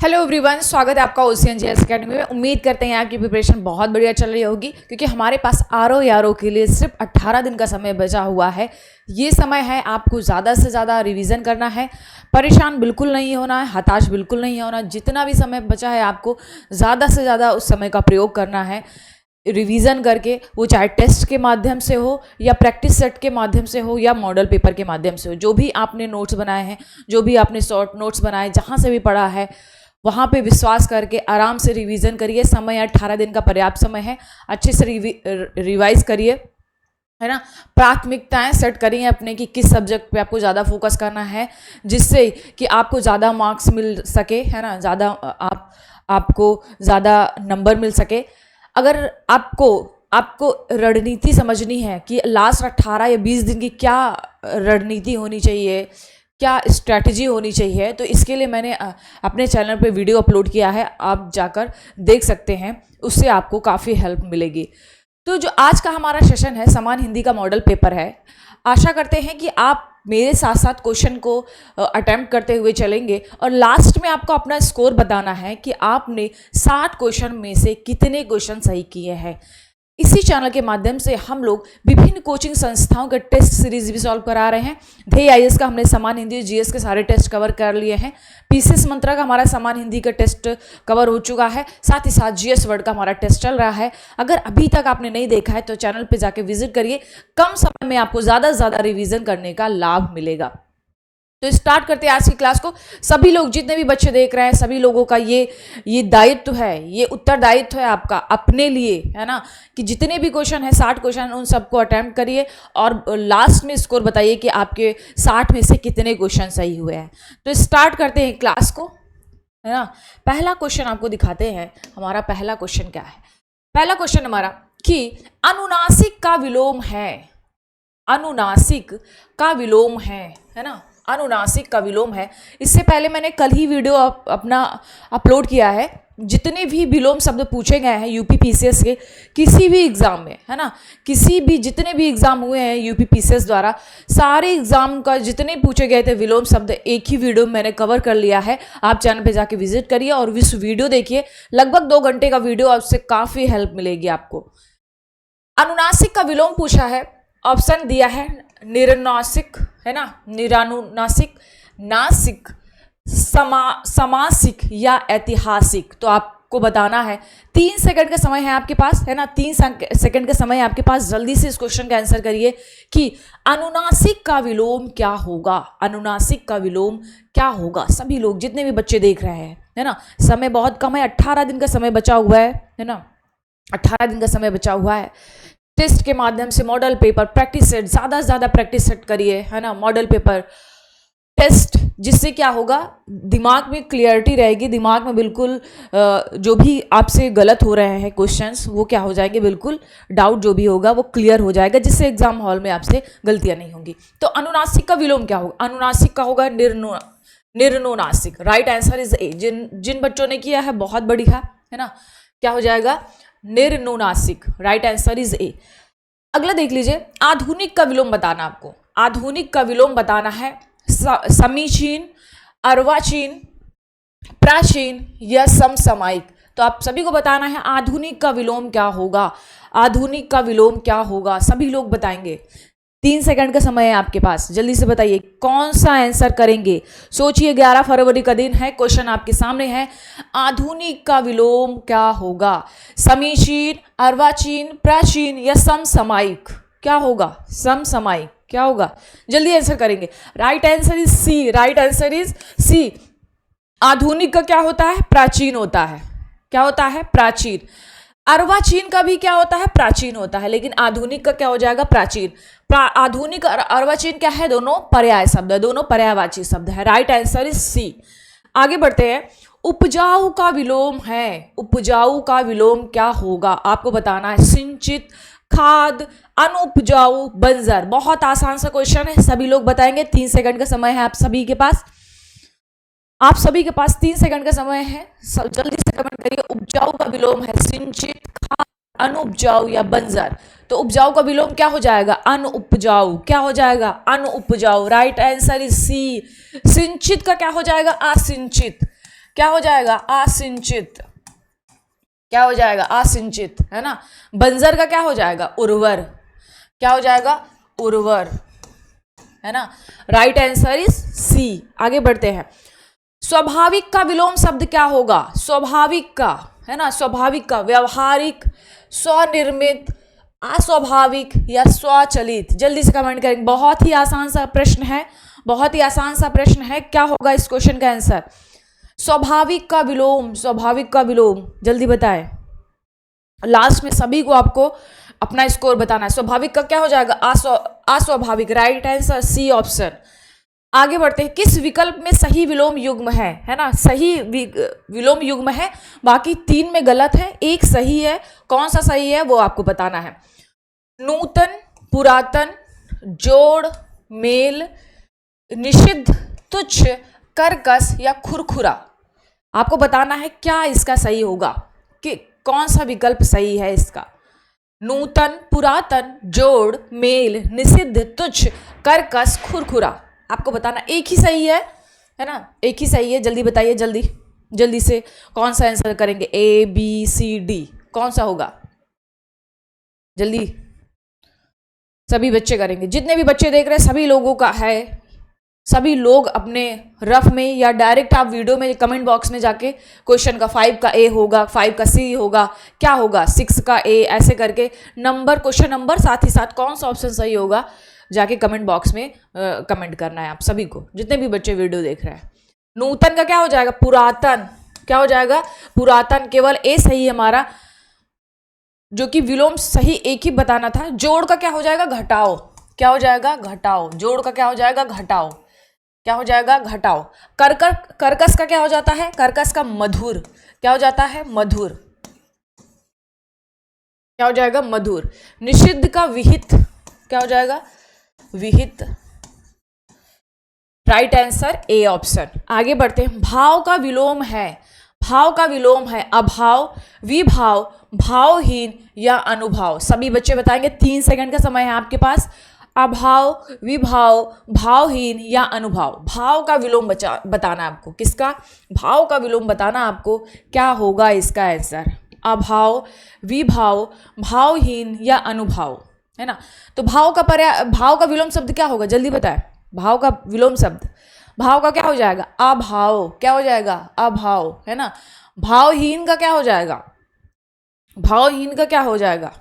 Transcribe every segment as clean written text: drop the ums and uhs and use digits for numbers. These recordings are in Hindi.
हेलो एवरीवन, स्वागत है आपका ओशियन जीएस अकेडमी में। उम्मीद करते हैं आपकी प्रिपरेशन बहुत बढ़िया चल रही होगी, क्योंकि हमारे पास आरओ यारो के लिए सिर्फ 18 दिन का समय बचा हुआ है। ये समय है आपको ज़्यादा से ज़्यादा रिवीजन करना है। परेशान बिल्कुल नहीं होना है, हताश बिल्कुल नहीं होना। जितना भी समय बचा है आपको ज़्यादा से ज़्यादा उस समय का प्रयोग करना है रिवीजन करके, वो चाहे टेस्ट के माध्यम से हो या प्रैक्टिस सेट के माध्यम से हो या मॉडल पेपर के माध्यम से हो। जो भी आपने नोट्स बनाए हैं, जो भी आपने शॉर्ट नोट्स बनाए, जहाँ से भी पढ़ा है वहाँ पे विश्वास करके आराम से रिवीजन करिए। समय 18 दिन का पर्याप्त समय है। अच्छे से रिवाइज करिए, है ना। प्राथमिकताएं सेट करिए अपने कि किस सब्जेक्ट पे आपको ज़्यादा फोकस करना है, जिससे कि आपको ज़्यादा मार्क्स मिल सके, है ना। ज़्यादा आपको ज़्यादा नंबर मिल सके। अगर आपको रणनीति समझनी है कि लास्ट 18 या 20 दिन की क्या रणनीति होनी चाहिए, क्या स्ट्रैटेजी होनी चाहिए, तो इसके लिए मैंने अपने चैनल पे वीडियो अपलोड किया है, आप जाकर देख सकते हैं। उससे आपको काफ़ी हेल्प मिलेगी। तो जो आज का हमारा सेशन है, समान हिंदी का मॉडल पेपर है। आशा करते हैं कि आप मेरे साथ साथ क्वेश्चन को अटेम्प्ट करते हुए चलेंगे और लास्ट में आपको अपना स्कोर बताना है कि आपने 60 क्वेश्चन में से कितने क्वेश्चन सही किए हैं। इसी चैनल के माध्यम से हम लोग विभिन्न कोचिंग संस्थाओं के टेस्ट सीरीज भी सॉल्व करा रहे हैं। ध्येय आईएएस का हमने समान हिंदी जीएस के सारे टेस्ट कवर कर लिए हैं। पीसीएस मंत्रा का हमारा समान हिंदी का टेस्ट कवर हो चुका है। साथ ही साथ जीएस वर्ड का हमारा टेस्ट चल रहा है। अगर अभी तक आपने नहीं देखा है तो चैनल पे जाके विजिट करिए। कम समय में आपको ज़्यादा से ज़्यादा रिविजन करने का लाभ मिलेगा। तो स्टार्ट करते हैं आज की क्लास को। सभी लोग, जितने भी बच्चे देख रहे हैं, सभी लोगों का ये दायित्व है, ये उत्तरदायित्व है आपका अपने लिए, है ना, कि जितने भी क्वेश्चन है 60 क्वेश्चन, उन सबको अटेम्प्ट करिए और लास्ट में स्कोर बताइए कि आपके 60 में से कितने क्वेश्चन सही हुए हैं। तो स्टार्ट करते हैं क्लास को, है ना। पहला क्वेश्चन आपको दिखाते हैं। हमारा पहला क्वेश्चन क्या है? पहला क्वेश्चन हमारा कि अनुनासिक का विलोम है। अनुनासिक का विलोम है ना। अनुनासिक का विलोम है। इससे पहले मैंने कल ही वीडियो अपना अपलोड किया है। जितने भी विलोम शब्द पूछे गए हैं यूपी पीसीएस के किसी भी एग्जाम में, है ना, जितने भी एग्जाम हुए हैं यूपी पीसीएस द्वारा, सारे एग्जाम का जितने पूछे गए थे विलोम शब्द एक ही वीडियो में मैंने कवर कर लिया है। आप चैनल पे जाके विजिट करिए और इस वीडियो देखिए। लगभग 2 घंटे का वीडियो, आपसे काफ़ी हेल्प मिलेगी आपको। अनुनासिक का विलोम पूछा है। ऑप्शन दिया है निरनासिक, है ना, निरानुनासिक, नासिक, समासिक या ऐतिहासिक। तो आपको बताना है। 3 सेकंड का समय है आपके पास, है ना। 3 सेकंड का समय है आपके पास। जल्दी से इस क्वेश्चन का आंसर करिए कि अनुनासिक का विलोम क्या होगा। अनुनासिक का विलोम क्या होगा? सभी लोग, जितने भी बच्चे देख रहे हैं, है ना। समय बहुत कम है, 18 दिन का समय बचा हुआ है ना। 18 दिन का समय बचा हुआ है। टेस्ट के माध्यम से मॉडल पेपर, प्रैक्टिस सेट, ज़्यादा से ज़्यादा प्रैक्टिस सेट करिए, है ना। मॉडल पेपर, टेस्ट, जिससे क्या होगा, दिमाग में क्लियरिटी रहेगी। दिमाग में बिल्कुल जो भी आपसे गलत हो रहे हैं क्वेश्चंस, वो क्या हो जाएंगे, बिल्कुल डाउट जो भी होगा वो क्लियर हो जाएगा, जिससे एग्जाम हॉल में आपसे गलतियां नहीं होंगी। तो अनुनासिक का विलोम क्या होगा? अनुनासिक का होगा निर्नुनासिक। Right answer is A. जिन बच्चों ने किया है बहुत बढ़िया, है ना। क्या हो जाएगा? निर्नुनासिक। Right answer is A. अगला देख लीजिए। आधुनिक का विलोम बताना आपको। आधुनिक का विलोम बताना है। समीचीन, अर्वाचीन, प्राचीन या समसामयिक। तो आप सभी को बताना है आधुनिक का विलोम क्या होगा। आधुनिक का विलोम क्या होगा? सभी लोग बताएंगे। 3 सेकंड का समय है आपके पास। जल्दी से बताइए कौन सा आंसर करेंगे। सोचिए, 11 फरवरी का दिन है। क्वेश्चन आपके सामने है। आधुनिक का विलोम क्या होगा? समीचीन, अर्वाचीन, प्राचीन या समसामयिक? क्या होगा? समसामयिक। क्या होगा? जल्दी आंसर करेंगे। Right answer is C. Right answer is C. आधुनिक का क्या होता है? प्राचीन होता है। क्या होता है? प्राचीन। अर्वाचीन का भी क्या होता है? प्राचीन होता है। लेकिन आधुनिक का क्या हो जाएगा? प्राचीन। आधुनिक और अर्वाचीन क्या है? दोनों पर्याय शब्द है, दोनों पर्यायवाची शब्द है। Right answer is C. आगे बढ़ते हैं। उपजाऊ का विलोम है। उपजाऊ का विलोम क्या होगा? आपको बताना है। सिंचित, खाद, अनुपजाऊ, बंजर। बहुत आसान सा क्वेश्चन है, सभी लोग बताएंगे। 3 सेकंड का समय है आप सभी के पास। 3 सेकंड का समय है। जल्दी से कमेंट करिए। उपजाऊ का विलोम है सिंचित, खाद, अनुपजाऊ या बंजर। तो उपजाऊ का विलोम क्या हो जाएगा? अनुपजाऊ। क्या हो जाएगा? अनुपजाऊ। Right answer is C. सिंचित का क्या हो जाएगा? असिंचित। क्या हो जाएगा? असिंचित। क्या हो जाएगा? असिंचित, है ना। बंजर का क्या हो जाएगा? उर्वर। क्या हो जाएगा? उर्वर, है ना। Right answer is C. आगे बढ़ते हैं। स्वाभाविक का विलोम शब्द क्या होगा? स्वाभाविक का, है ना, स्वाभाविक का। व्यवहारिक, स्वनिर्मित, अस्वाभाविक या स्वचलित? जल्दी से कमेंट करेंगे। बहुत ही आसान सा प्रश्न है, बहुत ही आसान सा प्रश्न है। क्या होगा इस क्वेश्चन का आंसर? स्वाभाविक का विलोम, स्वाभाविक का विलोम, जल्दी बताएं। लास्ट में सभी को आपको अपना स्कोर बताना है। स्वाभाविक का क्या हो जाएगा? अस्वाभाविक। Right answer C option. आगे बढ़ते हैं। किस विकल्प में सही विलोम युग्म है ना। सही विलोम युग्म है, बाकी 3 में गलत है, एक सही है। कौन सा सही है वो आपको बताना है। नूतन, पुरातन, जोड़, मेल, निषिद्ध, तुच्छ, कर्कश या खुरखुरा? आपको बताना है क्या इसका सही होगा, कि कौन सा विकल्प सही है इसका। नूतन, पुरातन, जोड़, मेल, निषिद्ध, तुच्छ, कर्कश, खुरखुरा? आपको बताना। एक ही सही है ना, एक ही सही है। जल्दी बताइए, जल्दी जल्दी से कौन सा आंसर करेंगे? ए, बी, सी, डी, कौन सा होगा? जल्दी सभी बच्चे करेंगे। जितने भी बच्चे देख रहे हैं सभी लोगों का है। सभी लोग अपने रफ में या डायरेक्ट आप वीडियो में कमेंट बॉक्स में जाके क्वेश्चन का 5 का ए होगा, 5 का सी होगा, क्या होगा, 6 का ए, ऐसे करके नंबर, क्वेश्चन नंबर, साथ ही साथ कौन सा ऑप्शन सही होगा जाके कमेंट बॉक्स में कमेंट करना है आप सभी को, जितने भी बच्चे वीडियो देख रहे हैं। नूतन का क्या हो जाएगा? पुरातन। क्या हो जाएगा? पुरातन। केवल ए सही है हमारा, जो कि विलोम सही एक ही बताना था। जोड़ का क्या हो जाएगा? घटाओ। क्या हो जाएगा? घटाओ। जोड़ का क्या हो जाएगा? घटाओ। क्या हो जाएगा? घटाओ। कर्कश का क्या हो जाता है? कर्कश का मधुर। क्या हो जाता है? मधुर। क्या हो जाएगा? मधुर। निषिद्ध का विहित। क्या हो जाएगा? विहित। Right answer A option. आगे बढ़ते हैं। भाव का विलोम है, भाव का विलोम है अभाव, विभाव, भावहीन या अनुभाव? सभी बच्चे बताएंगे। 3 सेकंड का समय है आपके पास। अभाव, विभाव, भावहीन या अनुभाव? भाव का विलोम बताना आपको। किसका? भाव का विलोम बताना आपको। क्या होगा इसका आंसर? अभाव, विभाव, भावहीन या अनुभाव, है ना। तो भाव का विलोम शब्द क्या होगा? जल्दी बताएं। भाव का विलोम शब्द, भाव का क्या हो जाएगा? अभाव। क्या हो जाएगा? अभाव, है ना। भावहीन का क्या हो जाएगा? भावहीन का क्या हो जाएगा?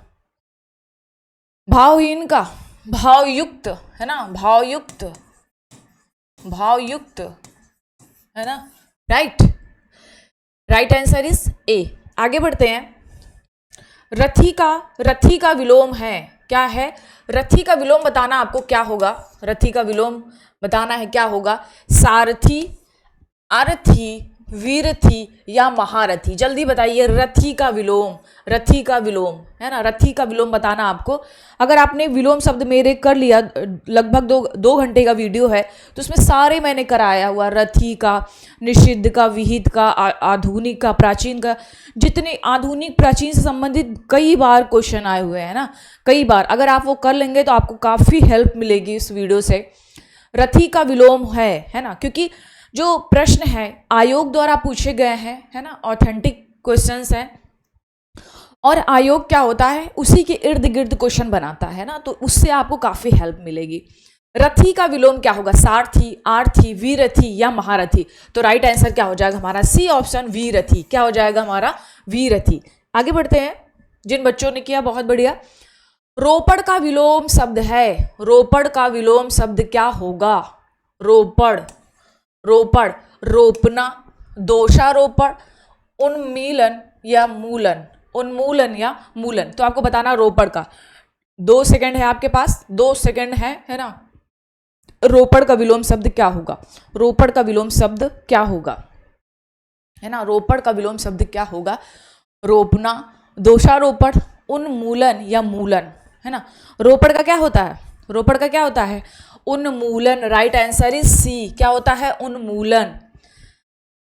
भावहीन का भावयुक्त, है ना। भावयुक्त, भावयुक्त, है ना। राइट आंसर इज ए। आगे बढ़ते हैं। रथी का विलोम है, क्या है? रथी का विलोम बताना आपको। क्या होगा? रथी का विलोम बताना है, क्या होगा? सारथी, अरथी, वीरथी या महारथी? जल्दी बताइए। रथी का विलोम, रथी का विलोम, है ना। रथी का विलोम बताना आपको। अगर आपने विलोम शब्द मेरे कर लिया, लगभग 2 घंटे का वीडियो है, तो उसमें सारे मैंने कराया हुआ। रथी का, निषिद्ध का, विहित का, आधुनिक का, प्राचीन का, जितने आधुनिक प्राचीन से संबंधित कई बार क्वेश्चन आए हुए हैं ना, कई बार। अगर आप वो कर लेंगे तो आपको काफ़ी हेल्प मिलेगी इस वीडियो से। रथी का विलोम है ना, क्योंकि जो प्रश्न है आयोग द्वारा पूछे गए हैं, है ना, ऑथेंटिक क्वेश्चंस हैं, और आयोग क्या होता है, उसी के इर्द गिर्द क्वेश्चन बनाता है ना, तो उससे आपको काफी हेल्प मिलेगी। रथी का विलोम क्या होगा? सारथी, आरथी, वीरथी या महारथी? तो राइट आंसर क्या हो जाएगा हमारा? सी ऑप्शन, वीरथी। क्या हो जाएगा हमारा? वीरथी। आगे बढ़ते हैं। जिन बच्चों ने किया बहुत बढ़िया। रोपड़ का विलोम शब्द है, रोपड़ का विलोम शब्द क्या होगा? रोपड़, रोपड़, रोपना, दोषारोपण, उन्मीलन या मूलन? उन्मूलन या मूलन? तो आपको बताना रोपड़ का। 2 सेकंड है आपके पास, 2 सेकंड है ना। रोपड़ का विलोम शब्द क्या होगा? रोपड़ का विलोम शब्द क्या होगा, है ना। रोपड़ का विलोम शब्द क्या होगा? रोपना, दोषारोपण, उन्मूलन या मूलन, है ना। रोपड़ का क्या होता है? रोपड़ का क्या होता है? उन्मूलन। Right answer is C. क्या होता है? उन्मूलन।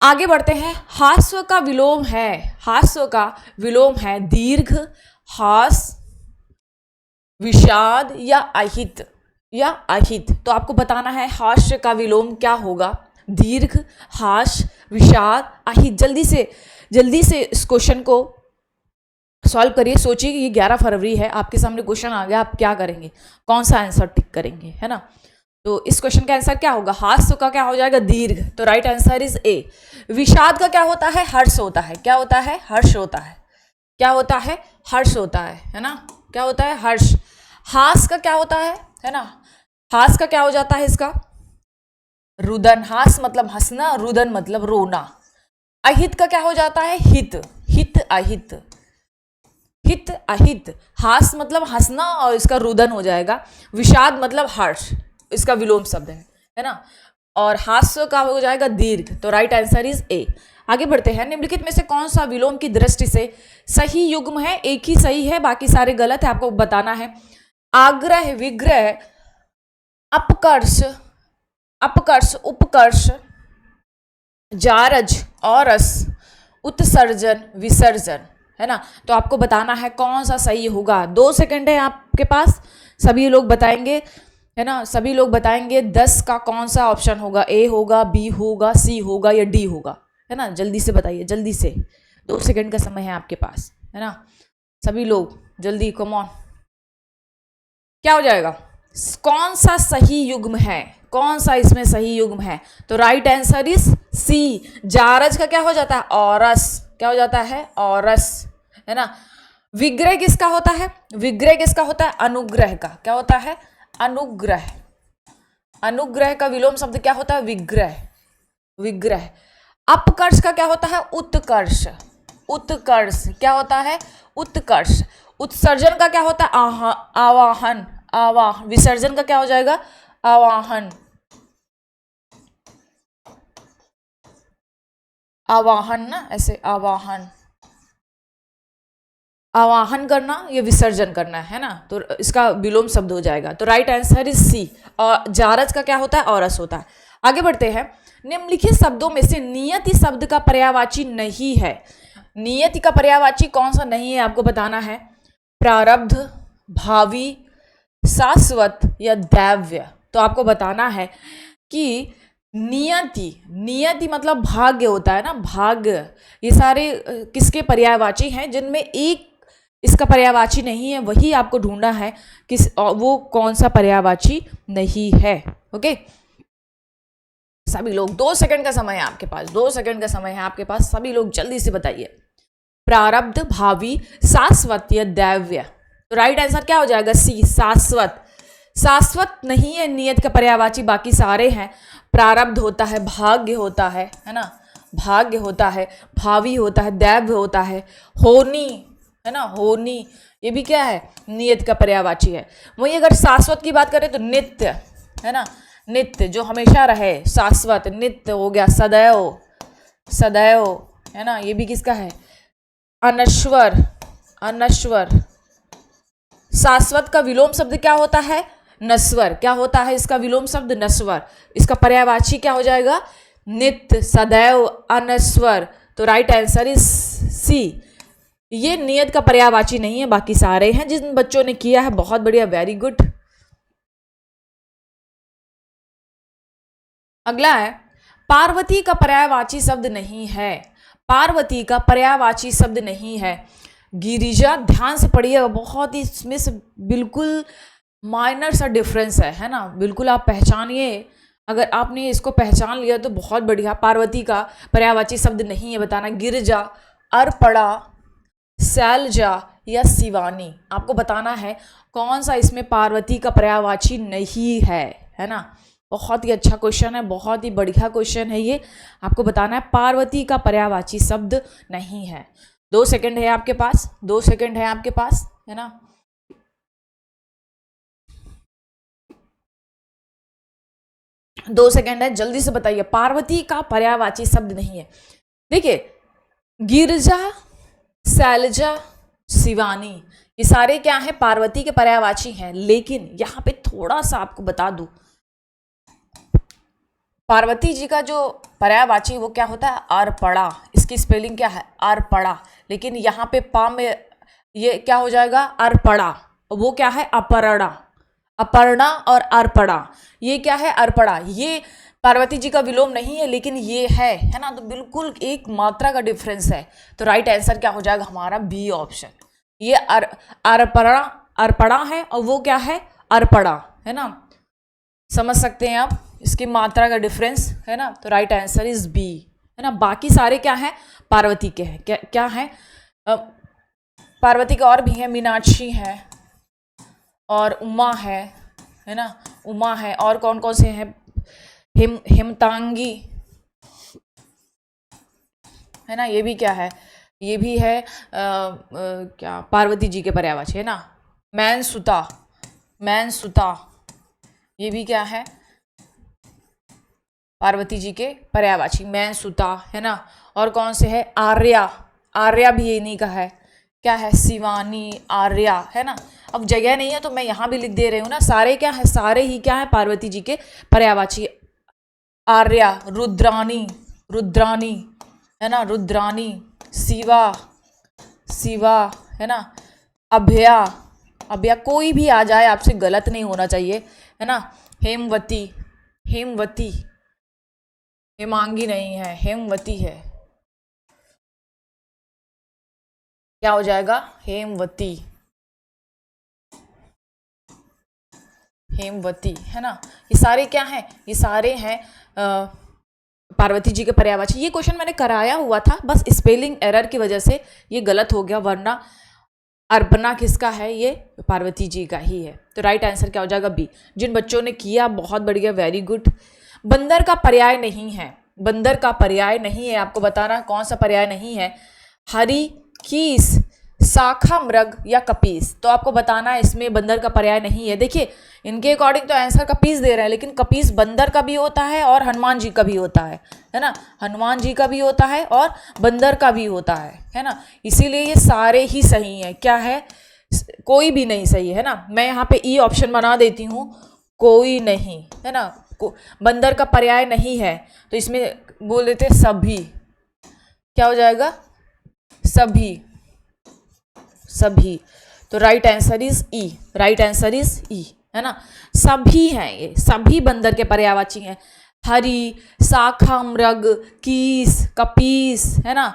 आगे बढ़ते हैं। हास्य का विलोम है, हास्य का विलोम है दीर्घ, हास, विषाद या अहित, या अहित? तो आपको बताना है हास्य का विलोम क्या होगा। दीर्घ, हास, विषाद, आहित। जल्दी से इस क्वेश्चन को सॉल्व करिए। सोचिए कि ये 11 फरवरी है, आपके सामने क्वेश्चन आ गया, आप क्या करेंगे, कौन सा आंसर टिक करेंगे, है ना। तो इस क्वेश्चन का आंसर क्या होगा, हास्य का क्या हो जाएगा, दीर्घ, तो राइट आंसर इज ए। विषाद का क्या होता है, हर्ष होता है। क्या होता है, हर्ष होता है। क्या होता है, हर्ष होता है ना, क्या होता है, हर्ष। हास का क्या होता है ना, हास का क्या हो जाता है इसका, रुदन। हास मतलब हंसना, रुदन मतलब रोना। अहित का क्या हो जाता है, हित, हित अहित, हित अहित। हास मतलब हंसना और इसका रुदन हो जाएगा। विषाद मतलब हर्ष, इसका विलोम शब्द है ना। और हास्य का हो जाएगा दीर्घ, तो राइट आंसर इज ए। आगे बढ़ते हैं। निम्नलिखित में से कौन सा विलोम की दृष्टि से सही युग्म है, एक ही सही है, बाकी सारे गलत है, आपको बताना है। आग्रह, विग्रह, अपकर्ष, अपकर्ष, उपकर्ष, जारज, औरस, उत्सर्जन, विसर्जन, है ना। तो आपको बताना है कौन सा सही होगा। 2 सेकंड है आपके पास, सभी लोग बताएंगे, है ना, सभी लोग बताएंगे 10 का कौन सा ऑप्शन होगा, ए होगा, बी होगा, सी होगा या डी होगा, है ना। जल्दी से बताइए, जल्दी से, 2 सेकंड का समय है आपके पास, है ना। सभी लोग जल्दी, कम ऑन। क्या हो जाएगा, कौन सा सही युग्म है, कौन सा इसमें सही युग्म है, तो राइट आंसर इज सी। जारज का क्या हो जाता है, औरस, क्या हो जाता है, औरस, है ना। विग्रह किसका होता है, विग्रह किसका होता है, अनुग्रह का। क्या होता है, अनुग्रह। अनुग्रह का विलोम शब्द क्या होता है, विग्रह, विग्रह। अपकर्ष का क्या होता है, उत्कर्ष, उत्कर्ष, क्या होता है, उत्कर्ष। उत्सर्जन का क्या होता है, आवाहन, आवाह। विसर्जन का क्या हो जाएगा, आवाहन, आवाहन ना, ऐसे आवाहन, आवाहन करना या विसर्जन करना, है ना। तो इसका विलोम शब्द हो जाएगा, तो राइट आंसर इज सी। और जारज का क्या होता है, औरस होता है। आगे बढ़ते हैं। निम्नलिखित शब्दों में से नियति शब्द का पर्यायवाची नहीं है। नियति का पर्यायवाची कौन सा नहीं है, आपको बताना है। प्रारब्ध, भावी, शाश्वत या दैव्य। तो आपको बताना है कि नियति, नियति मतलब भाग्य होता है ना, भाग्य। ये सारे किसके पर्यायवाची हैं, जिनमें एक इसका पर्यायवाची नहीं है, वही आपको ढूंढना है किस, वो कौन सा पर्यायवाची नहीं है। ओके, सभी लोग 2 सेकंड का समय है आपके पास, 2 सेकंड का समय है आपके पास, सभी लोग जल्दी से बताइए। प्रारब्ध, भावी, शाश्वत या दैव्य। तो राइट आंसर क्या हो जाएगा, सी, शाश्वत। शाश्वत नहीं है नियत का पर्यायवाची, बाकी सारे हैं। प्रारब्ध होता है, भाग्य होता है ना, भाग्य होता है, भावी होता है, दैव्य होता है, होनी, है ना, होनी, ये भी क्या है, नियत का पर्यायवाची है। वही अगर शाश्वत की बात करें तो नित्य, है ना, नित्य जो हमेशा रहे, शाश्वत, नित्य हो गया, सदैव, सदैव, है ना, ये भी किसका है, अनश्वर, अनश्वर। शाश्वत का विलोम शब्द क्या होता है, नश्वर। क्या होता है इसका विलोम शब्द, नश्वर। इसका पर्यायवाची क्या हो जाएगा, नित्य, सदैव, अनश्वर। तो राइट आंसर इज सी। ये नियत का पर्यायवाची नहीं है, बाकी सारे हैं। जिन बच्चों ने किया है बहुत बढ़िया, वेरी गुड। अगला है, पार्वती का पर्यायवाची शब्द नहीं है। पार्वती का पर्यायवाची शब्द नहीं है। गिरिजा, ध्यान से पढ़िएगा, बहुत ही इसमें से बिल्कुल माइनर सा डिफरेंस है ना, बिल्कुल आप पहचानिए। अगर आपने इसको पहचान लिया तो बहुत बढ़िया। पार्वती का पर्यायवाची शब्द नहीं है, बताना। गिरजा, अर्पणा, शैलजा या शिवानी। आपको बताना है कौन सा इसमें पार्वती का पर्यायवाची नहीं है ना। बहुत ही अच्छा क्वेश्चन है, बहुत ही बढ़िया क्वेश्चन है ये। आपको बताना है पार्वती का पर्यायवाची शब्द नहीं है। 2 सेकंड है आपके पास, 2 सेकंड है आपके पास, है ना। दो सेकंड है, जल्दी से बताइए। पार्वती का पर्यायवाची शब्द नहीं है। देखिए, गिरजा, शैलजा, शिवानी, ये सारे क्या हैं, पार्वती के पर्यायवाची हैं। लेकिन यहाँ पे थोड़ा सा आपको बता दूं, पार्वती जी का जो पर्यायवाची वो क्या होता है, अर्पणा। इसकी स्पेलिंग क्या है, अर्पणा। लेकिन यहाँ पे पा में ये क्या हो जाएगा, अर्पणा। वो क्या है, अपर्णा। अपर्णा और अर्पणा, ये क्या है, अर्पणा। ये पार्वती जी का विलोम नहीं है, लेकिन ये है ना, तो बिल्कुल एक मात्रा का डिफरेंस है। तो राइट आंसर क्या हो जाएगा हमारा? B option. ये अर्पणा, अर्पणा है और वो क्या है? अर्पणा, है ना। समझ सकते हैं आप इसकी मात्रा का डिफरेंस, है ना। तो राइट आंसर इज बी, है ना। बाकी सारे क्या है? पार्वती के हैं। क्या है? पार्वती का और भी है, मीनाक्षी है और उमा है ना। उमा है, और कौन कौन से हैं? हेमतांगी, है ना। ये भी क्या है? ये भी है क्या, पार्वती जी के पर्यायवाची, है ना। मैनसुता, मैनसुता, ये भी क्या है? पार्वती जी के पर्यायवाची, मैनसुता, है ना। और कौन से है? आर्या, आर्या भी इन्हीं का है। क्या है? शिवानी, आर्या, है ना। अब जगह नहीं है तो मैं यहाँ भी लिख दे रही हूँ ना। सारे क्या है? सारे ही क्या है? पार्वती जी के पर्यायवाची। आर्या, रुद्रानी, रुद्रानी, है ना, रुद्रानी। शिवा, शिवा, है ना। अभया, अभया, कोई भी आ जाए आपसे गलत नहीं होना चाहिए, है ना। हेमवती, हेमवती, हेमांगी नहीं है, हेमवती है। क्या हो जाएगा? हेमवती, हेमवती, है ना। ये सारे क्या हैं? ये सारे हैं पार्वती जी के पर्यायवाची। ये क्वेश्चन मैंने कराया हुआ था, बस स्पेलिंग एरर की वजह से ये गलत हो गया, वरना अर्पणा किसका है? ये पार्वती जी का ही है। तो राइट आंसर क्या हो जाएगा? बी। जिन बच्चों ने किया बहुत बढ़िया, वेरी गुड। बंदर का पर्याय नहीं है, बंदर का पर्याय नहीं है, आपको बताना कौन सा पर्याय नहीं है। हरि, कीस, शाखा मृग या कपीस, तो आपको बताना है इसमें बंदर का पर्याय नहीं है। देखिए इनके अकॉर्डिंग तो आंसर कपीस दे रहे हैं, लेकिन कपीस बंदर का भी होता है और हनुमान जी का भी होता है ना। हनुमान जी का भी होता है और बंदर का भी होता है ना। इसीलिए ये सारे ही सही हैं। क्या है? कोई भी नहीं सही है ना। मैं यहाँ पे ई ऑप्शन बना देती हूँ, कोई नहीं, है ना। बंदर का पर्याय नहीं है तो इसमें बोल देते सभी। क्या हो जाएगा? सभी, सभी। तो right answer is E, right answer is E, है ना। सभी हैं, ये सभी बंदर के पर्यायवाची हैं। हरि, शाखा मृग, कीस, कपीस, है ना।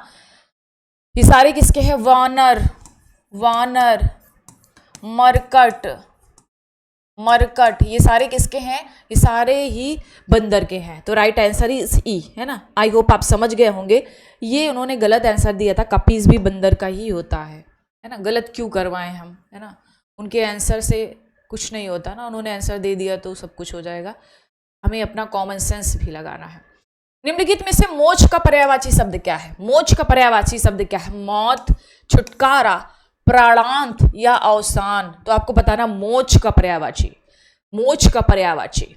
ये सारे किसके हैं? वानर, वानर, मरकट, मरकट, ये सारे किसके हैं? ये सारे ही बंदर के हैं। तो राइट आंसर इज ई, है ना। आई होप आप समझ गए होंगे। ये उन्होंने गलत आंसर दिया था, कपीस भी बंदर का ही होता है ना। गलत क्यों करवाएं हम, है ना। उनके आंसर से कुछ नहीं होता ना, उन्होंने आंसर दे दिया तो सब कुछ हो जाएगा। हमें अपना कॉमन सेंस भी लगाना है। निम्नलिखित में से मोक्ष का पर्यायवाची शब्द क्या है? मोक्ष का पर्यायवाची शब्द क्या है? मौत, छुटकारा, प्राणांत या अवसान। तो आपको बताना मोक्ष का पर्यायवाची, मोक्ष का पर्यायवाची।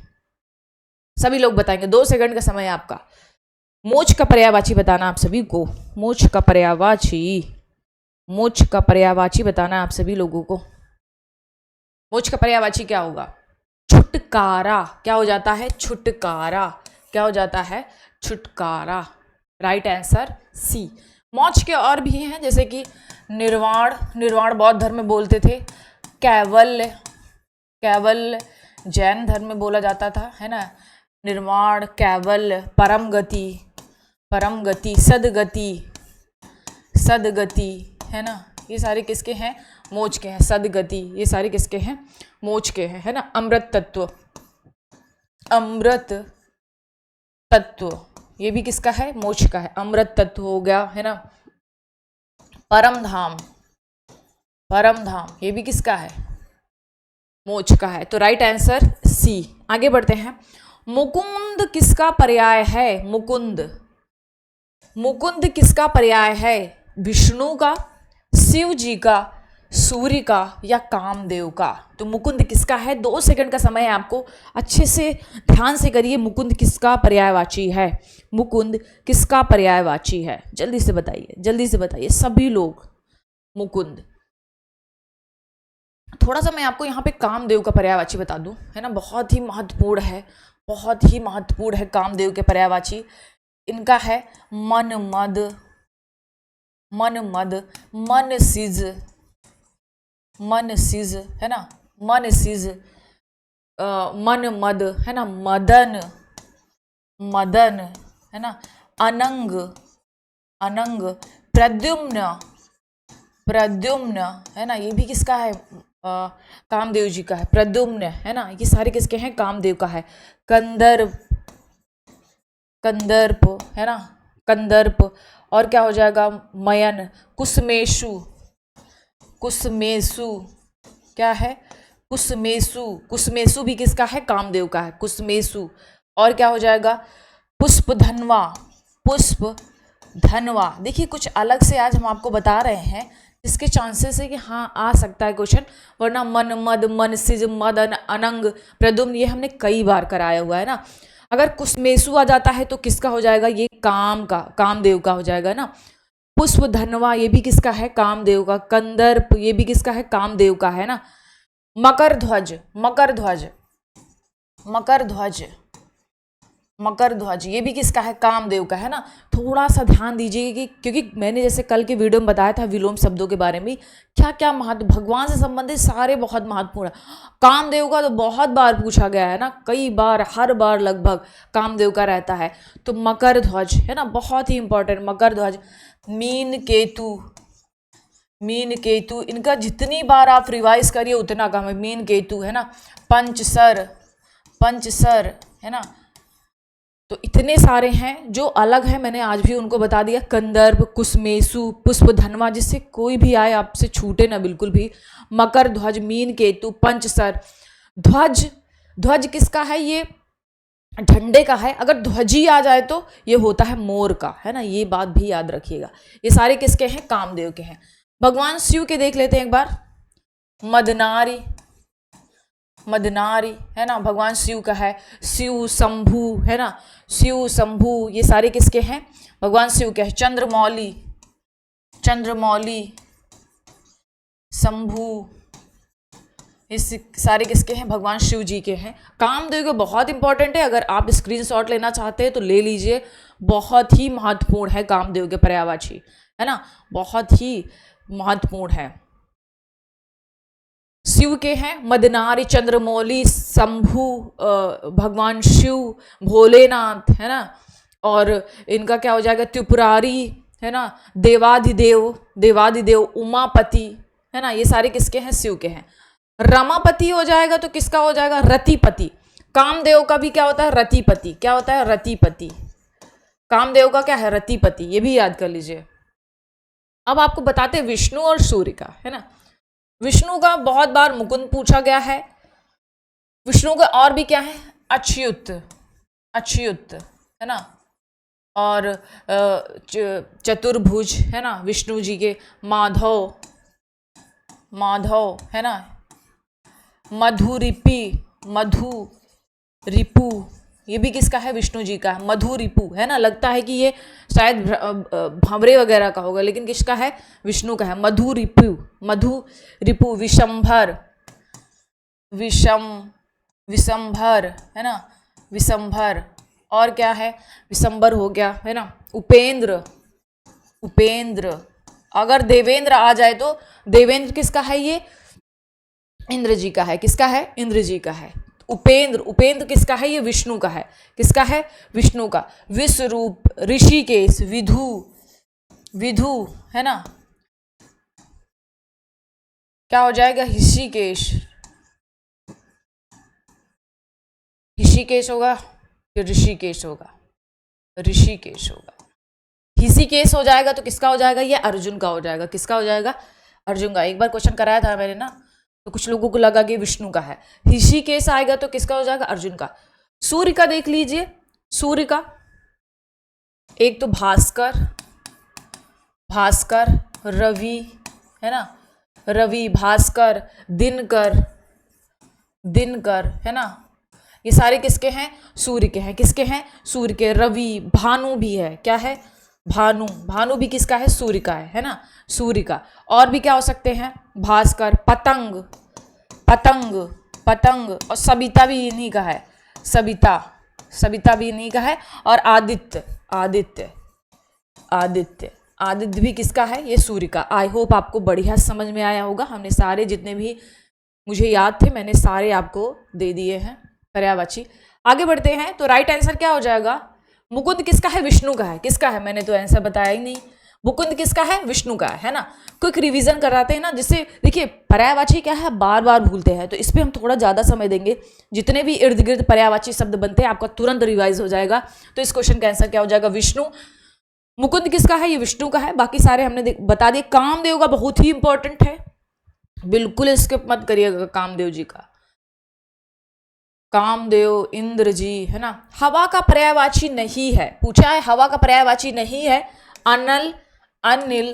सभी लोग बताएंगे, 2 सेकंड का समय है आपका। मोक्ष का पर्यायवाची बताना आप सभी को। मोक्ष का पर्यायवाची, मोक्ष का पर्यायवाची बताना आप सभी लोगों को। मोक्ष का पर्यायवाची क्या होगा? छुटकारा। क्या हो जाता है? छुटकारा। क्या हो जाता है? छुटकारा। Right answer C. मोक्ष के और भी हैं, जैसे कि निर्वाण, निर्वाण बौद्ध धर्म में बोलते थे। कैवल्य, कैवल्य जैन धर्म में बोला जाता था, है ना। निर्वाण, कैवल्य, परम गति, परम गति, सदगति, सदगति, है ना। ये सारे किसके हैं? मोक्ष के हैं। सदगति, ये सारे किसके हैं? मोक्ष के हैं, है ना। अमृत तत्व, अमृत तत्व, ये भी किसका है? मोक्ष का है। अमृत तत्व हो गया, है ना। परम धाम, परम धाम, ये भी किसका है? मोक्ष का है। तो राइट आंसर सी। आगे बढ़ते हैं। मुकुंद किसका पर्याय है? मुकुंद, मुकुंद किसका पर्याय है? विष्णु का, शिव जी का, सूर्य का या कामदेव का। तो मुकुंद किसका है? 2 सेकंड का समय है आपको, अच्छे से ध्यान से करिए। मुकुंद किसका पर्यायवाची है? मुकुंद किसका पर्यायवाची है? जल्दी से बताइए, जल्दी से बताइए सभी लोग। मुकुंद। थोड़ा सा मैं आपको यहाँ पे कामदेव का पर्यायवाची बता दूं, है ना। बहुत ही महत्वपूर्ण है, बहुत ही महत्वपूर्ण है कामदेव के पर्यायवाची। इनका है मन मद, मन मद, मन सिज, मन सिज, है ना। मन सिज, मन मद, है ना। मदन, मदन, है ना, अनंग, अनंग, प्रद्युम्न, प्रद्युम्न, है ना, ये भी किसका है, कामदेव जी का है, प्रद्युम्न, है ना, ये सारे किसके हैं, कामदेव का है। कंदर्प, कंदर्प, है ना, कंदर्प। और क्या हो जाएगा, मयन, कुसमेशु, कुसमेशु, क्या है, कुसमेशु, कुसमेशु भी किसका है, कामदेव का है, कुसमेशु। और क्या हो जाएगा, पुष्प धनवा, पुष्प धनवा। देखिए कुछ अलग से आज हम आपको बता रहे हैं, इसके चांसेस है कि हाँ आ सकता है क्वेश्चन, वरना मन, मद, मन, सिज, मदन, अनंग, प्रद्युम्न ये हमने कई बार कराया हुआ है ना। अगर कुसमेशु आ जाता है तो किसका हो जाएगा, ये काम का, कामदेव का हो जाएगा ना। पुष्प धनवा ये भी किसका है, कामदेव का। कंदर्प ये भी किसका है, कामदेव का है ना। मकर ध्वज, मकर ध्वज, मकर ध्वज, मकर ध्वज ये भी किसका है, कामदेव का है ना। थोड़ा सा ध्यान दीजिए कि क्योंकि मैंने जैसे कल के वीडियो में बताया था विलोम शब्दों के बारे में, क्या क्या महत्व, भगवान से संबंधित सारे बहुत महत्वपूर्ण है। कामदेव का तो बहुत बार पूछा गया है ना, कई बार, हर बार लगभग कामदेव का रहता है। तो मकर ध्वज है ना, बहुत ही इंपॉर्टेंट, मकर ध्वज। मीन केतु, मीन केतु, इनका जितनी बार आप रिवाइज करिए उतना कम है। मीन केतु है ना। पंचसर, पंचसर है ना। तो इतने सारे हैं जो अलग है, मैंने आज भी उनको बता दिया। कंदर्प, कुसमेशु, पुष्प धनवा, जिससे कोई भी आए आपसे छूटे ना बिल्कुल भी। मकर ध्वज, मीन केतु, पंचसर। ध्वज, ध्वज किसका है, ये झंडे का है। अगर ध्वजी आ जाए तो ये होता है मोर का, है ना, ये बात भी याद रखिएगा। ये सारे किसके हैं, कामदेव के हैं। भगवान शिव के देख लेते हैं एक बार। मदनारी, मदनारी है ना, भगवान शिव का है। शिव शंभु है ना, शिव शंभु ये सारे किसके हैं, भगवान शिव के हैं। चंद्रमौली, चंद्रमौली, शंभु इस सारे किसके हैं, भगवान शिव जी के हैं। कामदेव के बहुत इंपॉर्टेंट है, अगर आप स्क्रीनशॉट लेना चाहते हैं तो ले लीजिए, बहुत ही महत्वपूर्ण है कामदेव के पर्यायवाची, है ना, बहुत ही महत्वपूर्ण है। शिव के हैं मदनारी, चंद्रमौली, शंभु, भगवान शिव, भोलेनाथ है ना। और इनका क्या हो जाएगा, त्रिपुरारी है ना, देवाधिदेव, देवाधिदेव, उमापति है ना, ये सारे किसके हैं, शिव के हैं। रमापति हो जाएगा तो किसका हो जाएगा, रतिपति। कामदेव का भी क्या होता है, रतिपति। क्या होता है, रतिपति। कामदेव का क्या है, रतिपति, ये भी याद कर लीजिए। अब आपको बताते हैं विष्णु और सूर्य का, है ना। विष्णु का बहुत बार मुकुंद पूछा गया है। विष्णु का और भी क्या है, अच्युत, अच्युत है ना। और चतुर्भुज है ना, विष्णु जी के। माधव, माधव है ना। मधुरिपी, मधु रिपु ये भी किसका है, विष्णु जी का है। मधु रिपु है ना, लगता है कि ये शायद भंवरे वगैरह का होगा, लेकिन किसका है, विष्णु का है। मधु रिपु, मधु रिपु। विशंभर, विषम, विशंभर है ना, विशंभर। और क्या है, विशंभर हो गया है ना। उपेंद्र, उपेंद्र। अगर देवेंद्र आ जाए तो देवेंद्र किसका है, ये इंद्र जी का है। किसका है, इंद्र जी का है। उपेंद्र, उपेंद्र किसका है, ये विष्णु का है। किसका है, विष्णु का। विश्वरूप, ऋषिकेश, विधु, विधु है ना, क्या हो जाएगा, ऋषिकेश, ऋषिकेश होगा या ऋषिकेश होगा, ऋषिकेश होगा। ऋषिकेश हो जाएगा तो किसका हो जाएगा, ये अर्जुन का हो जाएगा। किसका हो जाएगा, अर्जुन का। एक बार क्वेश्चन कराया था मैंने ना, तो कुछ लोगों को लगा कि विष्णु का है। ऋषिकेश आएगा तो किसका हो जाएगा, अर्जुन का। सूर्य का देख लीजिए, सूर्य का एक तो भास्कर, भास्कर, रवि है ना, रवि, भास्कर, दिनकर, दिनकर है ना, ये सारे किसके हैं, सूर्य के हैं। किसके हैं, सूर्य के। रवि, भानु भी है, क्या है, भानु, भानु भी किसका है, सूर्य का है ना, सूर्य का। और भी क्या हो सकते हैं, भास्कर, पतंग, पतंग, पतंग। और सविता भी इन्हीं का है, सविता, सविता भी इन्हीं का है। और आदित्य, आदित्य, आदित्य, आदित्य भी किसका है, ये सूर्य का। आई होप आपको बढ़िया समझ में आया होगा। हमने सारे जितने भी मुझे याद थे मैंने सारे आपको दे दिए हैं पर्यायवाची। आगे बढ़ते हैं, तो राइट आंसर क्या हो जाएगा? मुकुंद किसका है? विष्णु का है। किसका है? मैंने तो आंसर बताया ही नहीं। मुकुंद किसका है? विष्णु का है ना। क्विक रिवीजन कराते हैं ना, जिससे देखिए पर्यायवाची क्या है, बार बार भूलते हैं, तो इस पर हम थोड़ा ज़्यादा समय देंगे। जितने भी इर्द गिर्द पर्यायवाची शब्द बनते हैं आपका तुरंत रिवाइज हो जाएगा। तो इस क्वेश्चन का आंसर क्या हो जाएगा? विष्णु। मुकुंद किसका है? ये विष्णु का है। बाकी सारे हमने बता दिए। कामदेव का बहुत ही इंपॉर्टेंट है, बिल्कुल स्किप मत करिएगा कामदेव जी का। कामदेव, इंद्र जी, है ना। हवा का पर्यायवाची नहीं है, पूछा है, हवा का पर्यायवाची नहीं है अनल, अनिल,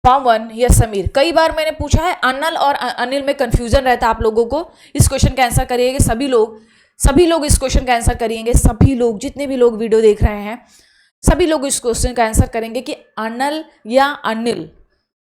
पवन या समीर। कई बार मैंने पूछा है, अनल और अनिल में कंफ्यूजन रहता है आप लोगों को। इस क्वेश्चन का आंसर करिएगा सभी लोग इस क्वेश्चन का आंसर करिएंगे। सभी लोग, जितने भी लोग वीडियो देख रहे हैं, सभी लोग इस क्वेश्चन का आंसर करेंगे कि अनल या अनिल,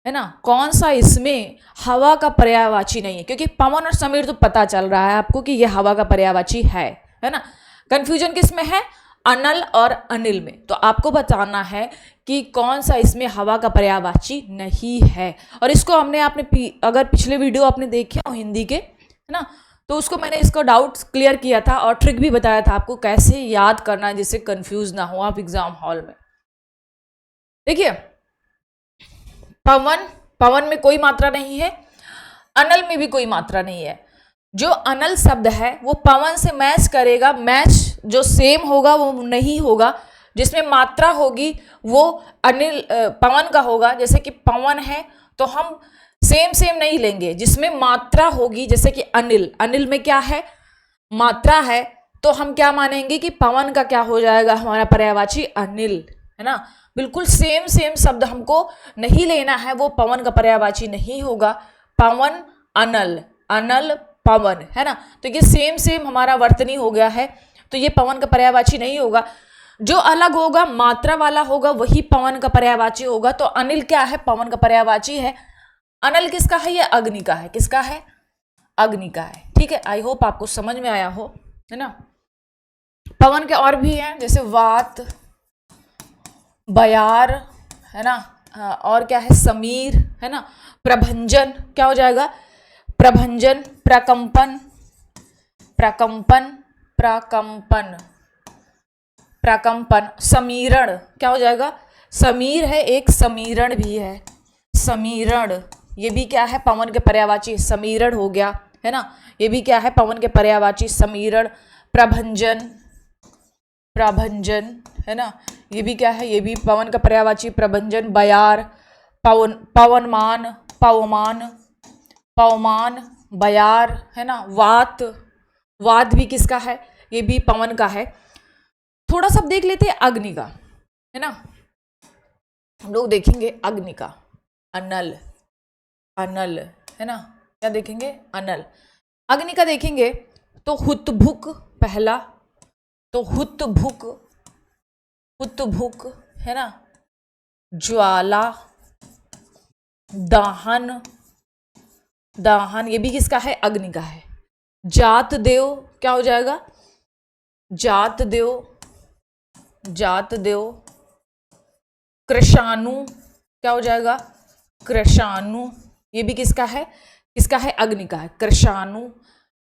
है ना, कौन सा इसमें हवा का पर्यायवाची नहीं है। क्योंकि पवन और समीर तो पता चल रहा है आपको कि यह हवा का पर्यायवाची है ना। कंफ्यूजन किस में है? अनल और अनिल में। तो आपको बताना है कि कौन सा इसमें हवा का पर्यायवाची नहीं है। और इसको आपने अगर पिछले वीडियो आपने देखे हो हिंदी के, है ना, तो उसको मैंने इसको डाउट क्लियर किया था और ट्रिक भी बताया था आपको कैसे याद करना है जिससे कंफ्यूज ना हो आप एग्जाम हॉल में। देखिए, पवन में कोई मात्रा नहीं है, अनल में भी कोई मात्रा नहीं है। जो अनल शब्द है वो पवन से मैच करेगा, मैच जो सेम होगा वो नहीं होगा। जिसमें मात्रा होगी वो पवन का होगा। जैसे कि पवन है तो हम सेम नहीं लेंगे। जिसमें मात्रा होगी, जैसे कि अनिल में क्या है? मात्रा है, तो हम क्या मानेंगे कि पवन का क्या हो जाएगा हमारा पर्यायवाची? अनिल, है ना। बिल्कुल सेम शब्द हमको नहीं लेना है, वो पवन का पर्यायवाची नहीं होगा। पवन, अनल, पवन, है ना। तो ये सेम हमारा वर्तनी हो गया है, तो ये पवन का पर्यायवाची नहीं होगा। जो अलग होगा, मात्रा वाला होगा, वही पवन का पर्यायवाची होगा। तो अनिल क्या है? पवन का पर्यायवाची है। अनल किसका है? ये अग्नि का है। किसका है? अग्नि का है। ठीक है, आई होप आपको समझ में आया हो, है ना। पवन के और भी हैं, जैसे वात, बयार, है ना, और क्या है? समीर, है ना। प्रभंजन क्या हो जाएगा? प्रभंजन, प्रकंपन, समीरण क्या हो जाएगा? समीर है एक, समीरण भी है। समीरण, ये भी क्या है? पवन के पर्यायवाची। समीरण हो गया, है ना। ये भी क्या है? पवन के पर्यायवाची, समीरण। प्रभंजन, है ना। ये भी क्या है? ये भी पवन का पर्यायवाची, प्रभंजन। बयार, पवनमान, पवमान, बयार, है ना। वात भी किसका है? ये भी पवन का है। थोड़ा सा देख लेते हैं अग्नि का, है ना। हम लोग देखेंगे अग्नि का, अनल, है ना। क्या देखेंगे? अनल। अग्नि का देखेंगे तो हुतभुक पहला, तो हुतभुक, है ना। ज्वाला, दाहन, ये भी किसका है? अग्नि का है। जात देव क्या हो जाएगा? जात देव। कृशाणु क्या हो जाएगा? कृशाणु, ये भी किसका है? अग्नि का है। कृशाणु।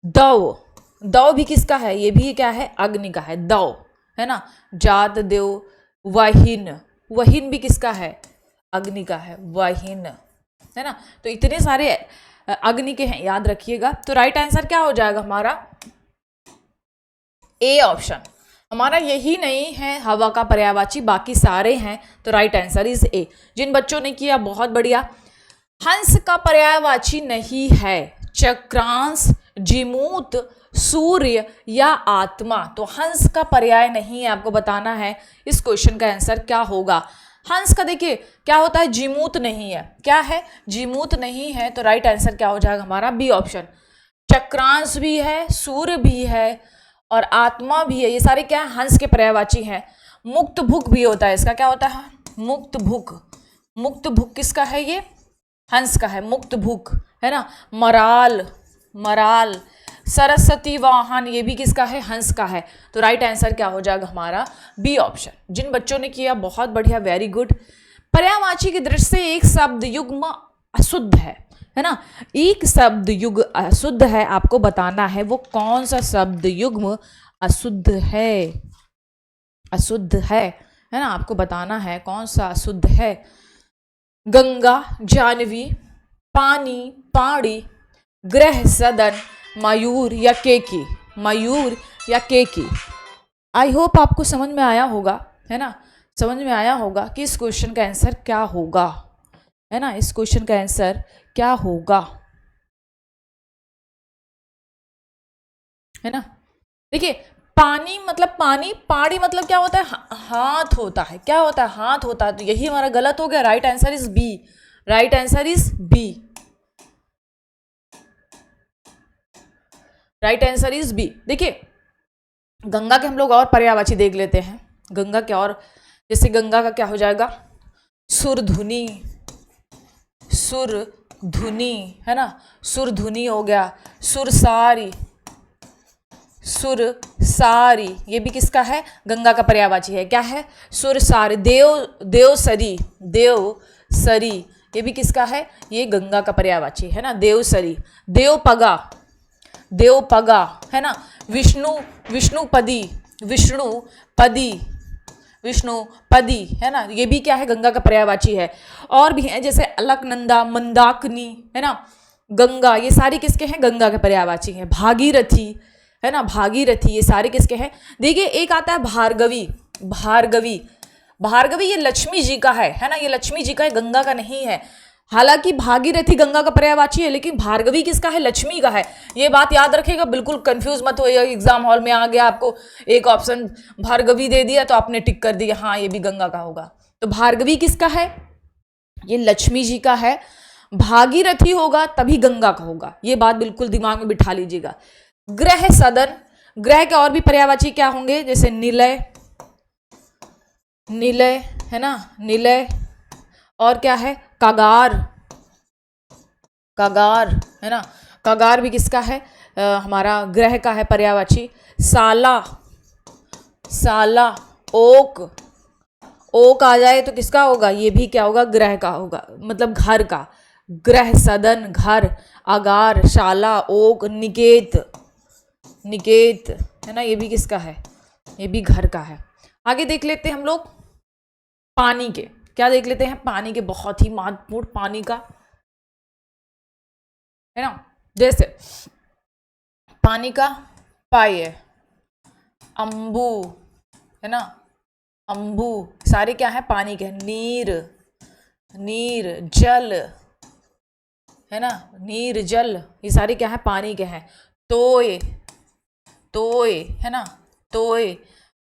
दव भी किसका है? ये भी क्या है? अग्नि का है। दव, है ना। जात देव। वहीन भी किसका है? अग्नि का है। वहीन, है ना। तो इतने सारे अग्नि के हैं, याद रखिएगा। तो राइट आंसर क्या हो जाएगा हमारा? A option. हमारा यही नहीं है हवा का पर्यायवाची, बाकी सारे हैं। तो राइट आंसर इज ए। जिन बच्चों ने किया बहुत बढ़िया। हंस का पर्यायवाची नहीं है चक्रांश, जिमूत, सूर्य या आत्मा। तो हंस का पर्याय नहीं है, आपको बताना है इस क्वेश्चन का आंसर क्या होगा। हंस का देखिए क्या होता है? जिमूत नहीं है। क्या है? जिमूत नहीं है। तो राइट आंसर क्या हो जाएगा हमारा? B option. चक्रांश भी है, सूर्य भी है और आत्मा भी है। ये सारे क्या है? हंस के पर्यायवाची हैं। मुक्त भुक भी होता है, इसका क्या होता है? मुक्त भुक किसका है? ये हंस का है। मुक्त भुक, है ना। मराल, सरस्वती वाहन, ये भी किसका है? हंस का है। तो राइट आंसर क्या हो जाएगा हमारा? B option. जिन बच्चों ने किया बहुत बढ़िया, वेरी गुड। पर्यायवाची की दृष्टि से एक शब्द युग्म अशुद्ध है ना। एक शब्द युग्म अशुद्ध है, आपको बताना है वो कौन सा शब्द युग्म अशुद्ध है, अशुद्ध है ना, आपको बताना है कौन सा अशुद्ध है। गंगा, जानवी, पानी, पाड़ी, ग्रह, सदन, मयूर या केकी, मयूर या केकी। आई होप आपको समझ में आया होगा, है ना, समझ में आया होगा कि इस क्वेश्चन का आंसर क्या होगा, है ना, इस क्वेश्चन का आंसर क्या होगा, है ना। देखिए पानी मतलब पानी, पाड़ी मतलब क्या होता है, हाथ होता है, क्या होता है, हाथ होता है, तो यही हमारा गलत हो गया। Right answer is B, right answer is B, right answer is B. देखिए गंगा के हम लोग और पर्यायवाची देख लेते हैं। गंगा के और, जैसे गंगा का क्या हो जाएगा, सुर धुनी, सुर धुनी, है ना, सुर धुनी हो गया। सुर सारी, सुर सारी, ये भी किसका है, गंगा का पर्यायवाची है, क्या है, सुर सारी। देव, देव सरी, देव सरी, ये भी किसका है, ये गंगा का पर्यायवाची है ना, देव सरी। देव पगा, देव पगा, है ना। विष्णु, विष्णुपदी, विष्णुपदी, विष्णुपदी, है ना, ये भी क्या है, गंगा का पर्यायवाची है। और भी है जैसे अलकनंदा, मंदाकिनी, है ना, गंगा, ये सारी किसके हैं, गंगा के पर्यायवाची हैं। भागीरथी, है ना, भागीरथी, ये सारे किसके हैं। देखिए एक आता है भार्गवी, भार्गवी, भार्गवी ये लक्ष्मी जी का है ना, ये लक्ष्मी जी का है, गंगा का नहीं है। हालांकि भागीरथी गंगा का पर्यायवाची है, लेकिन भार्गवी किसका है, लक्ष्मी का है। ये बात याद रखिएगा, बिल्कुल कंफ्यूज मत होइएगा। एग्जाम हॉल में आ गया आपको एक ऑप्शन भार्गवी दे दिया तो आपने टिक कर दिया, हाँ ये भी गंगा का होगा। तो भार्गवी किसका है, ये लक्ष्मी जी का है। भागीरथी होगा तभी गंगा का होगा, ये बात बिल्कुल दिमाग में बिठा लीजिएगा। ग्रह, सदन, ग्रह के और भी पर्यायवाची क्या होंगे, जैसे निलय, निलय, है ना, निलय, और क्या है, कगार, कगार, है ना, कगार भी किसका है, हमारा ग्रह का है पर्यायवाची। साला, साला, ओक, ओक आ जाए तो किसका होगा, ये भी क्या होगा, ग्रह का होगा, मतलब घर का। ग्रह, सदन, घर, अगार, शाला, ओक, निकेत, निकेत, है ना, ये भी किसका है, ये भी घर का है। आगे देख लेते हैं हम लोग पानी के, क्या देख लेते हैं, पानी के बहुत ही महत्वपूर्ण, पानी का, है ना, जैसे पानी का पाए, अम्बू, है ना, अम्बू, सारे क्या है, पानी के। नीर, नीर, जल, है ना, नीर, जल, ये सारे क्या है, पानी के हैं। तोय, तोय, है ना, तोय,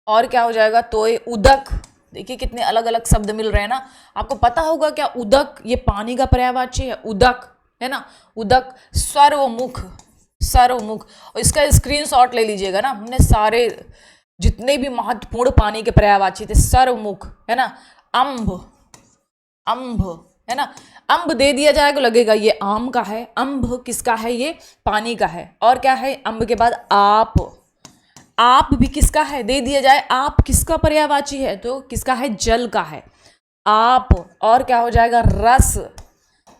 और क्या हो जाएगा, तोय, उदक। देखिए कितने अलग अलग शब्द मिल रहे हैं ना, आपको पता होगा क्या, उदक ये पानी का पर्यायवाची है, उदक, है ना, उदक। सर्वमुख, सर्वमुख, और इसका स्क्रीनशॉट ले लीजिएगा ना, हमने सारे जितने भी महत्वपूर्ण पानी के पर्यायवाची थे, सर्वमुख, है ना। अम्भ, अम्भ, है ना, अम्ब दे दिया जाएगा लगेगा ये आम का है, अम्भ किसका है, ये पानी का है। और क्या है, अम्ब के बाद आप, आप भी किसका है, दे दिया जाए, आप किसका पर्यायवाची है, तो किसका है, जल का है, आप। और क्या हो जाएगा, रस,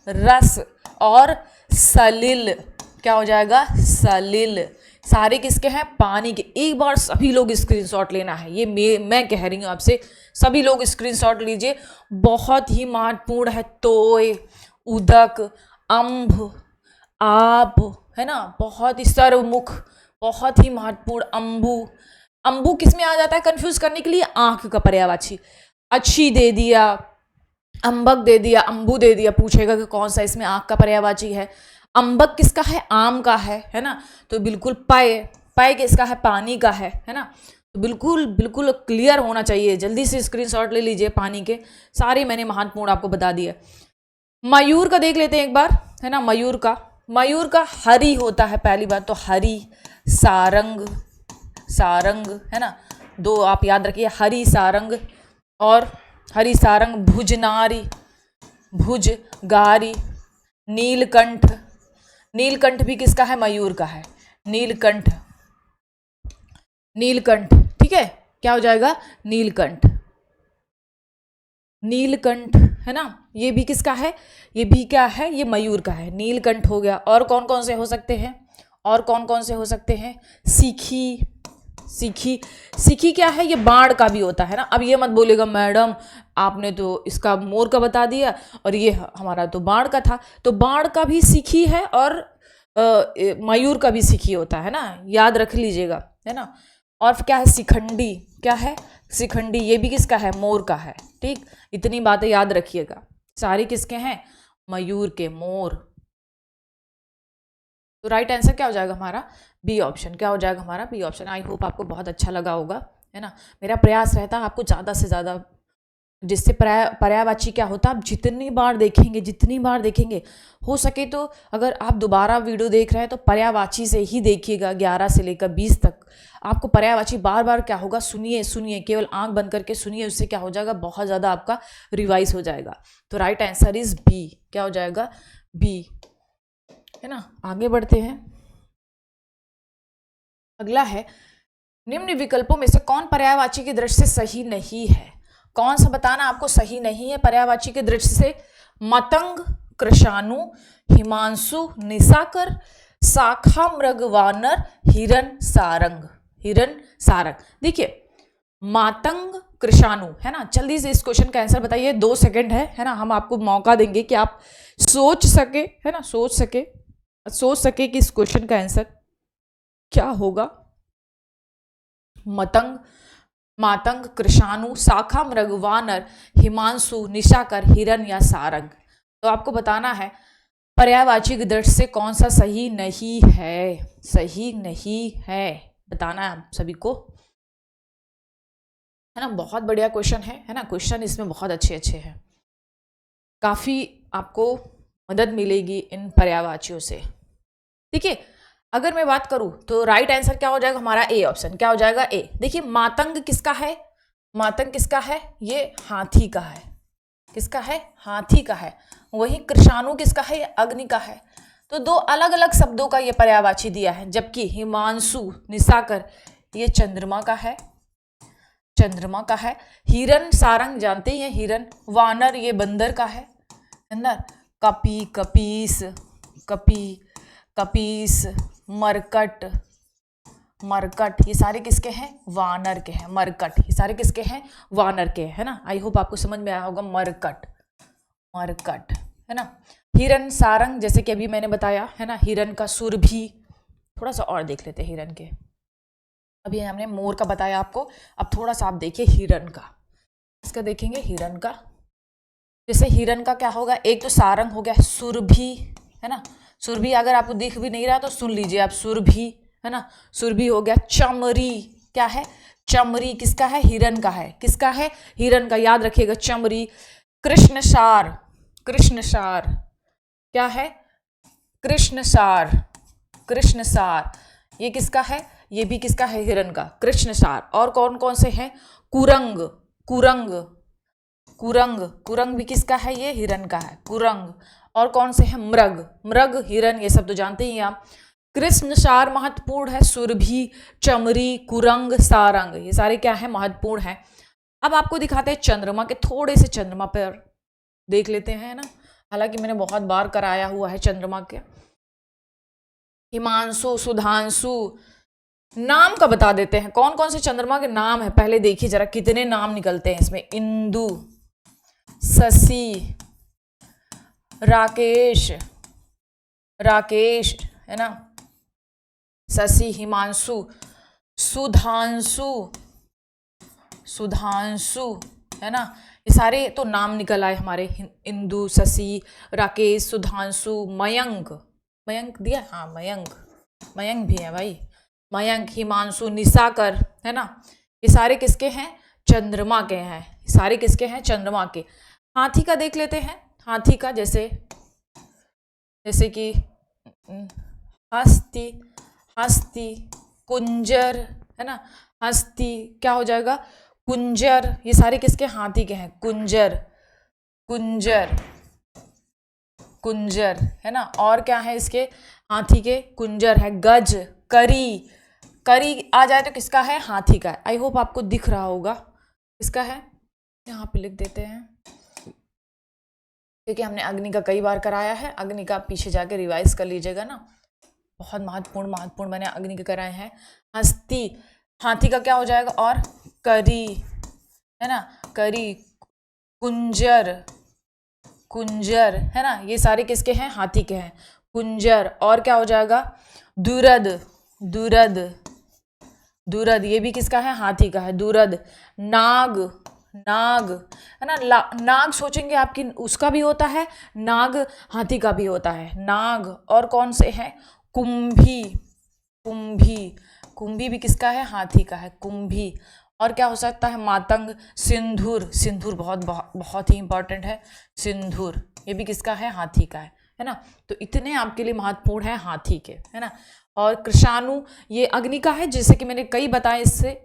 रस, और सलिल, क्या हो जाएगा, सलिल, सारे किसके हैं, पानी के। एक बार सभी लोग स्क्रीनशॉट लेना है, ये मैं कह रही हूँ आपसे, सभी लोग स्क्रीनशॉट लीजिए, बहुत ही महत्वपूर्ण है। तोय, उदक, अम्भ, आप, है ना, बहुत ही सर्वमुख, बहुत ही महत्वपूर्ण। अम्बू, अम्बू किस में आ जाता है कंफ्यूज करने के लिए, आंख का पर्यायवाची। अच्छी दे दिया, अम्बक दे दिया, अम्बू दे दिया, पूछेगा कि कौन सा इसमें आंख का पर्यायवाची है। अम्बक किसका है, आम का है ना, तो बिल्कुल पाए, पाए किसका है, पानी का है ना, तो बिल्कुल बिल्कुल क्लियर होना चाहिए। जल्दी से स्क्रीनशॉट ले लीजिए पानी के, सारे मैंने महत्वपूर्ण आपको बता दिए। मयूर का देख लेते हैं एक बार, है ना, मयूर का, मयूर का हरी होता है, पहली बात तो हरी, सारंग, सारंग, है ना, दो आप याद रखिए, हरी सारंग, और हरी सारंग, भुजनारी, भुजगारी, नीलकंठ, नीलकंठ भी किसका है, मयूर का है, नीलकंठ, नीलकंठ, ठीक है, क्या हो जाएगा, नीलकंठ, नीलकंठ, है ना, ये भी किसका है, ये भी क्या है, ये मयूर का है, नीलकंठ हो गया। और कौन कौन से हो सकते हैं, और कौन कौन से हो सकते हैं, सीखी, सीखी, सीखी क्या है, ये बाण का भी होता है ना। अब ये मत बोलेगा मैडम आपने तो इसका मोर का बता दिया और ये हमारा तो बाण का था। तो बाण का भी सीखी है और मयूर का भी सीखी होता है ना, याद रख लीजिएगा, है ना। और क्या है शिखंडी, क्या है शिखंडी, ये भी किसका है, मोर का है। ठीक, इतनी बातें याद रखिएगा, सारी किसके हैं, मयूर के, मोर। तो राइट आंसर क्या हो जाएगा हमारा, बी ऑप्शन। क्या हो जाएगा हमारा, बी ऑप्शन। आई होप आपको बहुत अच्छा लगा होगा, है ना। मेरा प्रयास रहता है आपको ज़्यादा से ज़्यादा, जिससे पर्यायवाची क्या होता है, आप जितनी बार देखेंगे, जितनी बार देखेंगे, हो सके तो अगर आप दोबारा वीडियो देख रहे हैं तो पर्यायवाची से ही देखिएगा, 11 से लेकर 20 तक। आपको पर्यायवाची बार बार क्या होगा, सुनिए सुनिए, केवल आंख बंद करके सुनिए, उससे क्या हो जाएगा, बहुत ज़्यादा आपका रिवाइज हो जाएगा। तो राइट आंसर इज बी, क्या हो जाएगा, बी, है ना। आगे बढ़ते हैं, अगला है निम्न विकल्पों में से कौन पर्यायवाची की दृष्टि से सही नहीं है। कौन सा बताना आपको सही नहीं है पर्यायवाची की दृष्टि से, मतंग, कृशाणु, हिमांशु, निशाकर, शाखा मृग, वानर, हिरण सारंग। हिरण सारंग, देखिए मातंग, कृशाणु, है ना। जल्दी से इस क्वेश्चन का आंसर बताइए, 2 सेकंड है ना, हम आपको मौका देंगे कि आप सोच सके, है ना, सोच सके कि इस क्वेश्चन का आंसर क्या होगा। मतंग, मातंग, कृशाणु, शाखा मृग, वानर, हिमांशु, निशाकर, हिरण या सारंग। तो आपको बताना है पर्यायवाची की दृष्टि से कौन सा सही नहीं है, सही नहीं है, बताना है आप सभी को, है ना। बहुत बढ़िया क्वेश्चन है ना, क्वेश्चन इसमें बहुत अच्छे अच्छे हैं, काफ़ी आपको मदद मिलेगी इन पर्यायवाचियों से। देखिए अगर मैं बात करूं तो राइट आंसर क्या हो जाएगा हमारा, ए ऑप्शन। क्या हो जाएगा, ए। देखिए मातंग किसका है, मातंग किसका है, ये हाथी का है, किसका है, हाथी का है। वही कृशाणु किसका है, ये अग्नि का है। तो 2 अलग अलग शब्दों का ये पर्यायवाची दिया है। जबकि हिमांशु, निशाकर, ये चंद्रमा का है, चंद्रमा का है। हिरण सारंग जानते ही हैं, हिरण। वानर ये बंदर का है ना। कपी, कपीस, कपी, कपीस, मरकट, मरकट, ये सारे किसके हैं, वानर के हैं। मरकट, ये सारे किसके हैं, वानर के, है ना। आई होप आपको समझ में आया होगा, मरकट, मरकट, है ना। हिरण सारंग, जैसे कि अभी मैंने बताया, है ना, हिरण का सुरभि। थोड़ा सा और देख लेते हैं हिरण के, अभी हमने मोर का बताया आपको, अब थोड़ा सा आप देखिए हिरण का, इसका देखेंगे हिरण का। जैसे हिरण का क्या होगा, एक तो सारंग हो गया, सुरभि, है ना। सुरभि अगर आपको दिख भी नहीं रहा तो सुन लीजिए आप, सुरभि, है ना, सुरभि हो गया। चमरी, क्या है, चमरी किसका है, हिरण का है, किसका है, हिरण का, याद रखिएगा चमरी। कृष्णसार, कृष्णसार, क्या है, कृष्णसार, कृष्णसार, ये किसका है, ये भी किसका है, हिरण का, कृष्णसार। और कौन कौन से हैं, कुरंग, कुरंग, कुरंग, कुरंग भी किसका है, ये हिरण का है, कुरंग। और कौन से हैं, मृग, मृग, हिरण, ये सब तो जानते ही आप। कृष्णसार महत्वपूर्ण है, सुरभि, चमरी, कुरंग, सारंग, ये सारे क्या है, महत्वपूर्ण है। अब आपको दिखाते हैं चंद्रमा के, थोड़े से चंद्रमा पर देख लेते हैं ना, हालांकि मैंने बहुत बार कराया हुआ है चंद्रमा के। हिमांशु, सुधांशु, नाम का बता देते हैं, कौन कौन से चंद्रमा के नाम है पहले देखिए जरा, कितने नाम निकलते हैं इसमें। इंदु, शशि, राकेश, राकेश, है ना, शशि, हिमांशु, सुधांशु, सुधांशु, है ना। ये सारे तो नाम निकल आए हमारे, इंदु, शशि, राकेश, सुधांशु, मयंक, मयंक दिया, हाँ मयंक, मयंक भी है भाई, मयंक, हिमांशु, निशाकर, है ना। ये सारे किसके हैं, चंद्रमा के हैं, सारे किसके हैं, चंद्रमा के। हाथी का देख लेते हैं, हाथी का जैसे कि हस्ती, हस्ती, कुंजर, है ना, हस्ती, क्या हो जाएगा, कुंजर, ये सारे किसके, हाथी के हैं। कुंजर, कुंजर, कुंजर, है ना। और क्या है इसके, हाथी के, कुंजर है। गज, करी, करी आ जाए तो किसका है, हाथी का है। आई होप आपको दिख रहा होगा किसका है, यहाँ पे लिख देते हैं, क्योंकि हमने अग्नि का कई बार कराया है। अग्नि का पीछे जाके रिवाइज कर लीजिएगा ना, बहुत महत्वपूर्ण महत्वपूर्ण मैंने अग्नि के कराए हैं। हस्ती, हाथी का क्या हो जाएगा? और करी, है ना, करी, कुंजर, कुंजर, है ना, ये सारे किसके हैं? हाथी के हैं। कुंजर, और क्या हो जाएगा? दुरद, दुरद, दुरद, ये भी किसका है? हाथी का है। दुरद, नाग, नाग, है ना, नाग सोचेंगे आपकी उसका भी होता है, नाग हाथी का भी होता है, नाग। और कौन से हैं? कुंभी, कुंभी, कुंभी भी किसका है? हाथी का है, कुंभी। और क्या हो सकता है? मातंग, सिंदूर, सिंदूर बहुत बहुत बहुत ही इंपॉर्टेंट है, सिंदूर, ये भी किसका है? हाथी का है ना। तो इतने आपके लिए महत्वपूर्ण है हाथी के, है ना। और कृषाणु, ये अग्नि का है, जैसे कि मैंने कई बताए इससे,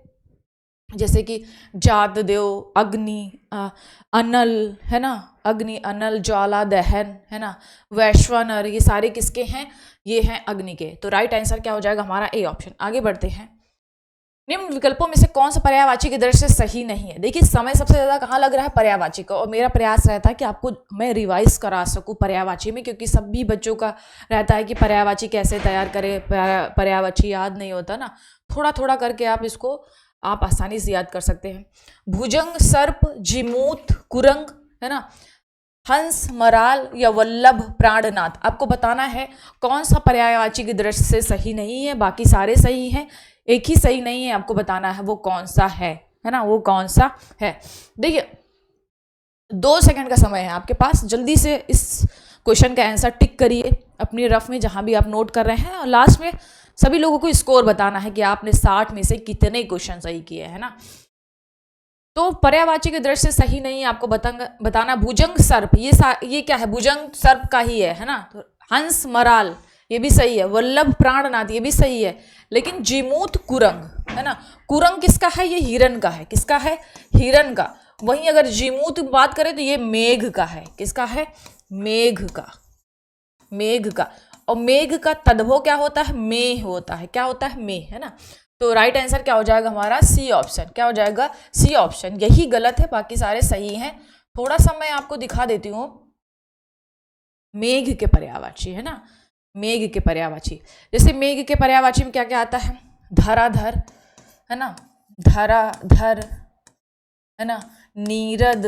जैसे कि जात देव, अग्नि, अनल, है ना, अग्नि, अनल, ज्वाला, दहन, है ना, वैश्वानर, ये सारे किसके हैं? ये हैं अग्नि के। तो राइट आंसर क्या हो जाएगा हमारा? A option. आगे बढ़ते हैं। निम्न विकल्पों में से कौन सा पर्यायवाची की दृष्टि से सही नहीं है? देखिए समय सबसे ज्यादा कहाँ लग रहा है? पर्यायवाची का। और मेरा प्रयास रहता है कि आपको मैं रिवाइज करा सकूं पर्यायवाची में, क्योंकि सभी बच्चों का रहता है कि पर्यायवाची कैसे तैयार करें, पर्यायवाची याद नहीं होता ना, थोड़ा थोड़ा करके आप इसको आप आसानी से याद कर सकते हैं। भुजंग, सर्प, जिमूत, कुरंग, है ना, हंस, मराल या वल्लभ, प्राणनाथ, आपको बताना है कौन सा पर्यायवाची की दृष्टि से सही नहीं है। बाकी सारे सही हैं, एक ही सही नहीं है, आपको बताना है वो कौन सा है ना, वो कौन सा है। देखिए 2 सेकंड का समय है आपके पास, जल्दी से इस क्वेश्चन का आंसर टिक करिए अपनी रफ में जहां भी आप नोट कर रहे हैं, और लास्ट में सभी लोगों को स्कोर बताना है कि आपने 60 में से कितने क्वेश्चन सही किए, है ना। तो पर्यायवाची की दृष्टि से सही नहीं है, आपको बताना भुजंग, सर्प, ये क्या है? भुजंग सर्प का ही है ना। तो हंस, मराल, ये भी सही है। वल्लभ, प्राणनाथ, ये भी सही है। लेकिन जिमूत, कुरंग, है ना, कुरंग किसका है? ये हिरन का है। किसका है? हिरन का। वहीं अगर जिमूत बात करें तो ये मेघ का है। किसका है? मेघ का, मेघ का। और मेघ का तद्भव क्या होता है? मेह होता है। क्या होता है? मेह, है ना। तो राइट आंसर क्या हो जाएगा हमारा? C option. क्या हो जाएगा? C option. यही गलत है, बाकी सारे सही हैं। थोड़ा सा मैं आपको दिखा देती हूँ मेघ के पर्यायवाची, है ना, मेघ के पर्यायवाची। जैसे मेघ के पर्यायवाची में क्या क्या आता है? धराधर, है ना, धराधर, है ना, नीरद,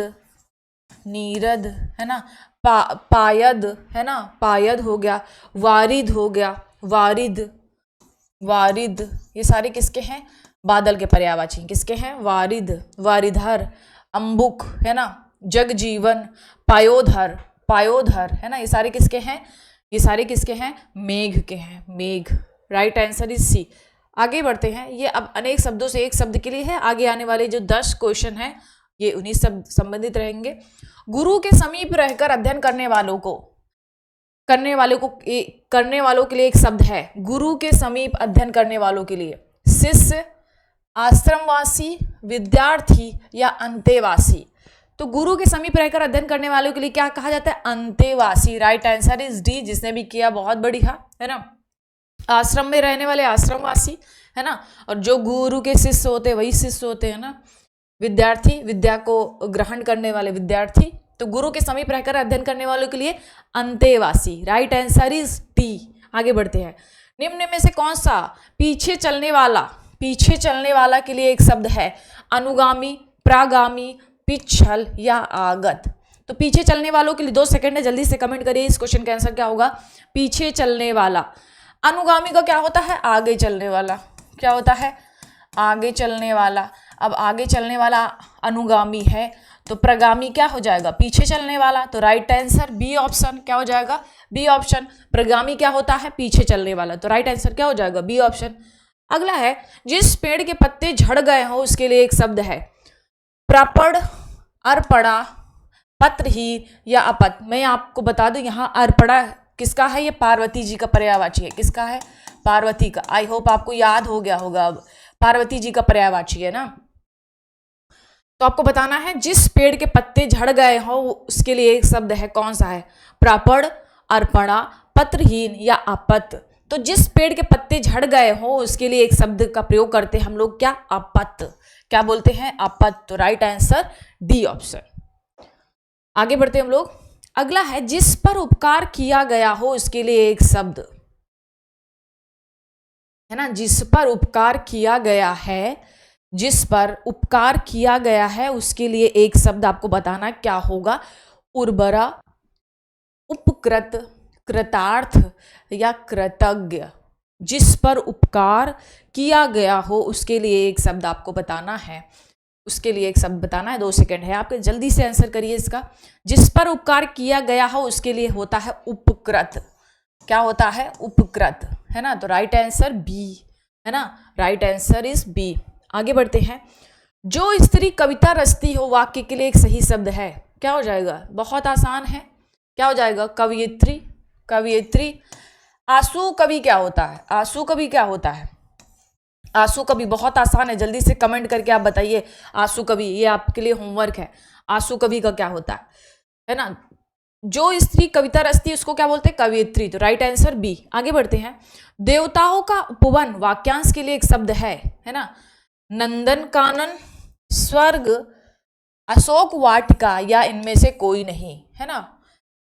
नीरद, है ना, पायद, है ना, पायद हो गया, वारिद हो गया, वारिद, वारिद, ये सारे किसके हैं? बादल के पर्यायवाची। किसके हैं? वारिद, वारिधर, अंबुक, है ना, जगजीवन, पायोधर, पायोधर, है ना, ये सारे किसके हैं? ये सारे किसके हैं? मेघ के हैं, मेघ। Right answer is C. आगे बढ़ते हैं। ये अब अनेक शब्दों से एक शब्द के लिए है। आगे आने वाले जो 10 क्वेश्चन हैं ये उन्हीं सब संबंधित रहेंगे। गुरु के समीप रहकर अध्ययन करने वालों के लिए एक शब्द है। गुरु के समीप अध्ययन करने वालों के लिए शिष्य, आश्रमवासी, विद्यार्थी या अंतेवासी। तो गुरु के समीप रहकर अध्ययन करने वालों के लिए क्या कहा जाता है? अंतेवासी। Right answer is D. जिसने भी किया बहुत बढ़िया, है ना। आश्रम में रहने वाले आश्रमवासी, है ना, और जो गुरु के शिष्य होते हैं वही शिष्य होते हैं ना। विद्यार्थी, विद्या को ग्रहण करने वाले विद्यार्थी। तो गुरु के समीप रहकर अध्ययन करने वालों के लिए अंतेवासी। Right answer is D. आगे बढ़ते हैं। निम्न में से कौन सा पीछे चलने वाला के लिए एक शब्द है? अनुगामी, प्रागामी, पिछल या आगत। तो पीछे चलने वालों के लिए 2 सेकंड है, जल्दी से कमेंट करिए इस क्वेश्चन का आंसर क्या होगा? पीछे चलने वाला। अनुगामी का क्या होता है? आगे चलने वाला। क्या होता है? आगे चलने वाला। अब आगे चलने वाला अनुगामी है, तो प्रगामी क्या हो जाएगा? पीछे चलने वाला। तो राइट आंसर बी ऑप्शन। क्या हो जाएगा? B option. प्रगामी क्या होता है? पीछे चलने वाला। तो राइट आंसर क्या हो जाएगा? B option. अगला है, जिस पेड़ के पत्ते झड़ गए हो उसके लिए एक शब्द है। प्रापड़, अर्पणा, पत्रहीन या अपत। मैं आपको बता दूं यहाँ अर्पणा किसका है? ये पार्वती जी का पर्यायवाची है। किसका है? पार्वती का। आई होप आपको याद हो गया होगा, अब पार्वती जी का पर्यायवाची है ना। तो आपको बताना है जिस पेड़ के पत्ते झड़ गए हो उसके लिए एक शब्द है। कौन सा है? प्रापड़, अर्पणा, पत्रहीन या अपत। तो जिस पेड़ के पत्ते झड़ गए हो उसके लिए एक शब्द का प्रयोग करते हैं हम लोग, क्या? अपत। क्या बोलते हैं? अपत। तो राइट आंसर डी ऑप्शन। आगे बढ़ते हैं हम लोग। अगला है, जिस पर उपकार किया गया हो उसके लिए एक शब्द। है ना, जिस पर उपकार किया गया है, जिस पर उपकार किया गया है उसके लिए एक शब्द आपको बताना क्या होगा, उर्वरा, उपकृत, कृतार्थ या कृतज्ञ। जिस पर उपकार किया गया हो उसके लिए एक शब्द आपको बताना है, उसके लिए एक शब्द बताना है। 2 सेकंड है आपके, जल्दी से आंसर करिए इसका। जिस पर उपकार किया गया हो उसके लिए होता है उपकृत। क्या होता है, उपकृत, है ना। तो राइट आंसर बी, है ना, राइट आंसर इज बी। आगे बढ़ते हैं। जो स्त्री कविता रचती हो वाक्य के लिए एक सही शब्द है, क्या हो जाएगा, बहुत आसान है, क्या हो जाएगा, कवियत्री, कवियत्री। आंसू कवि क्या होता है, आंसू कवि क्या होता है, आंसू कवि बहुत आसान है, जल्दी से कमेंट करके आप बताइए आंसू कवि, ये आपके लिए होमवर्क है। आंसू कवि का क्या होता है ना। जो स्त्री कविता रचती है उसको क्या बोलते हैं, कवियत्री। तो राइट आंसर बी। आगे बढ़ते हैं। देवताओं का उपवन वाक्यांश के लिए एक शब्द है ना, नंदन कानन, स्वर्ग, अशोक वाटिका या इनमें से कोई नहीं, है ना।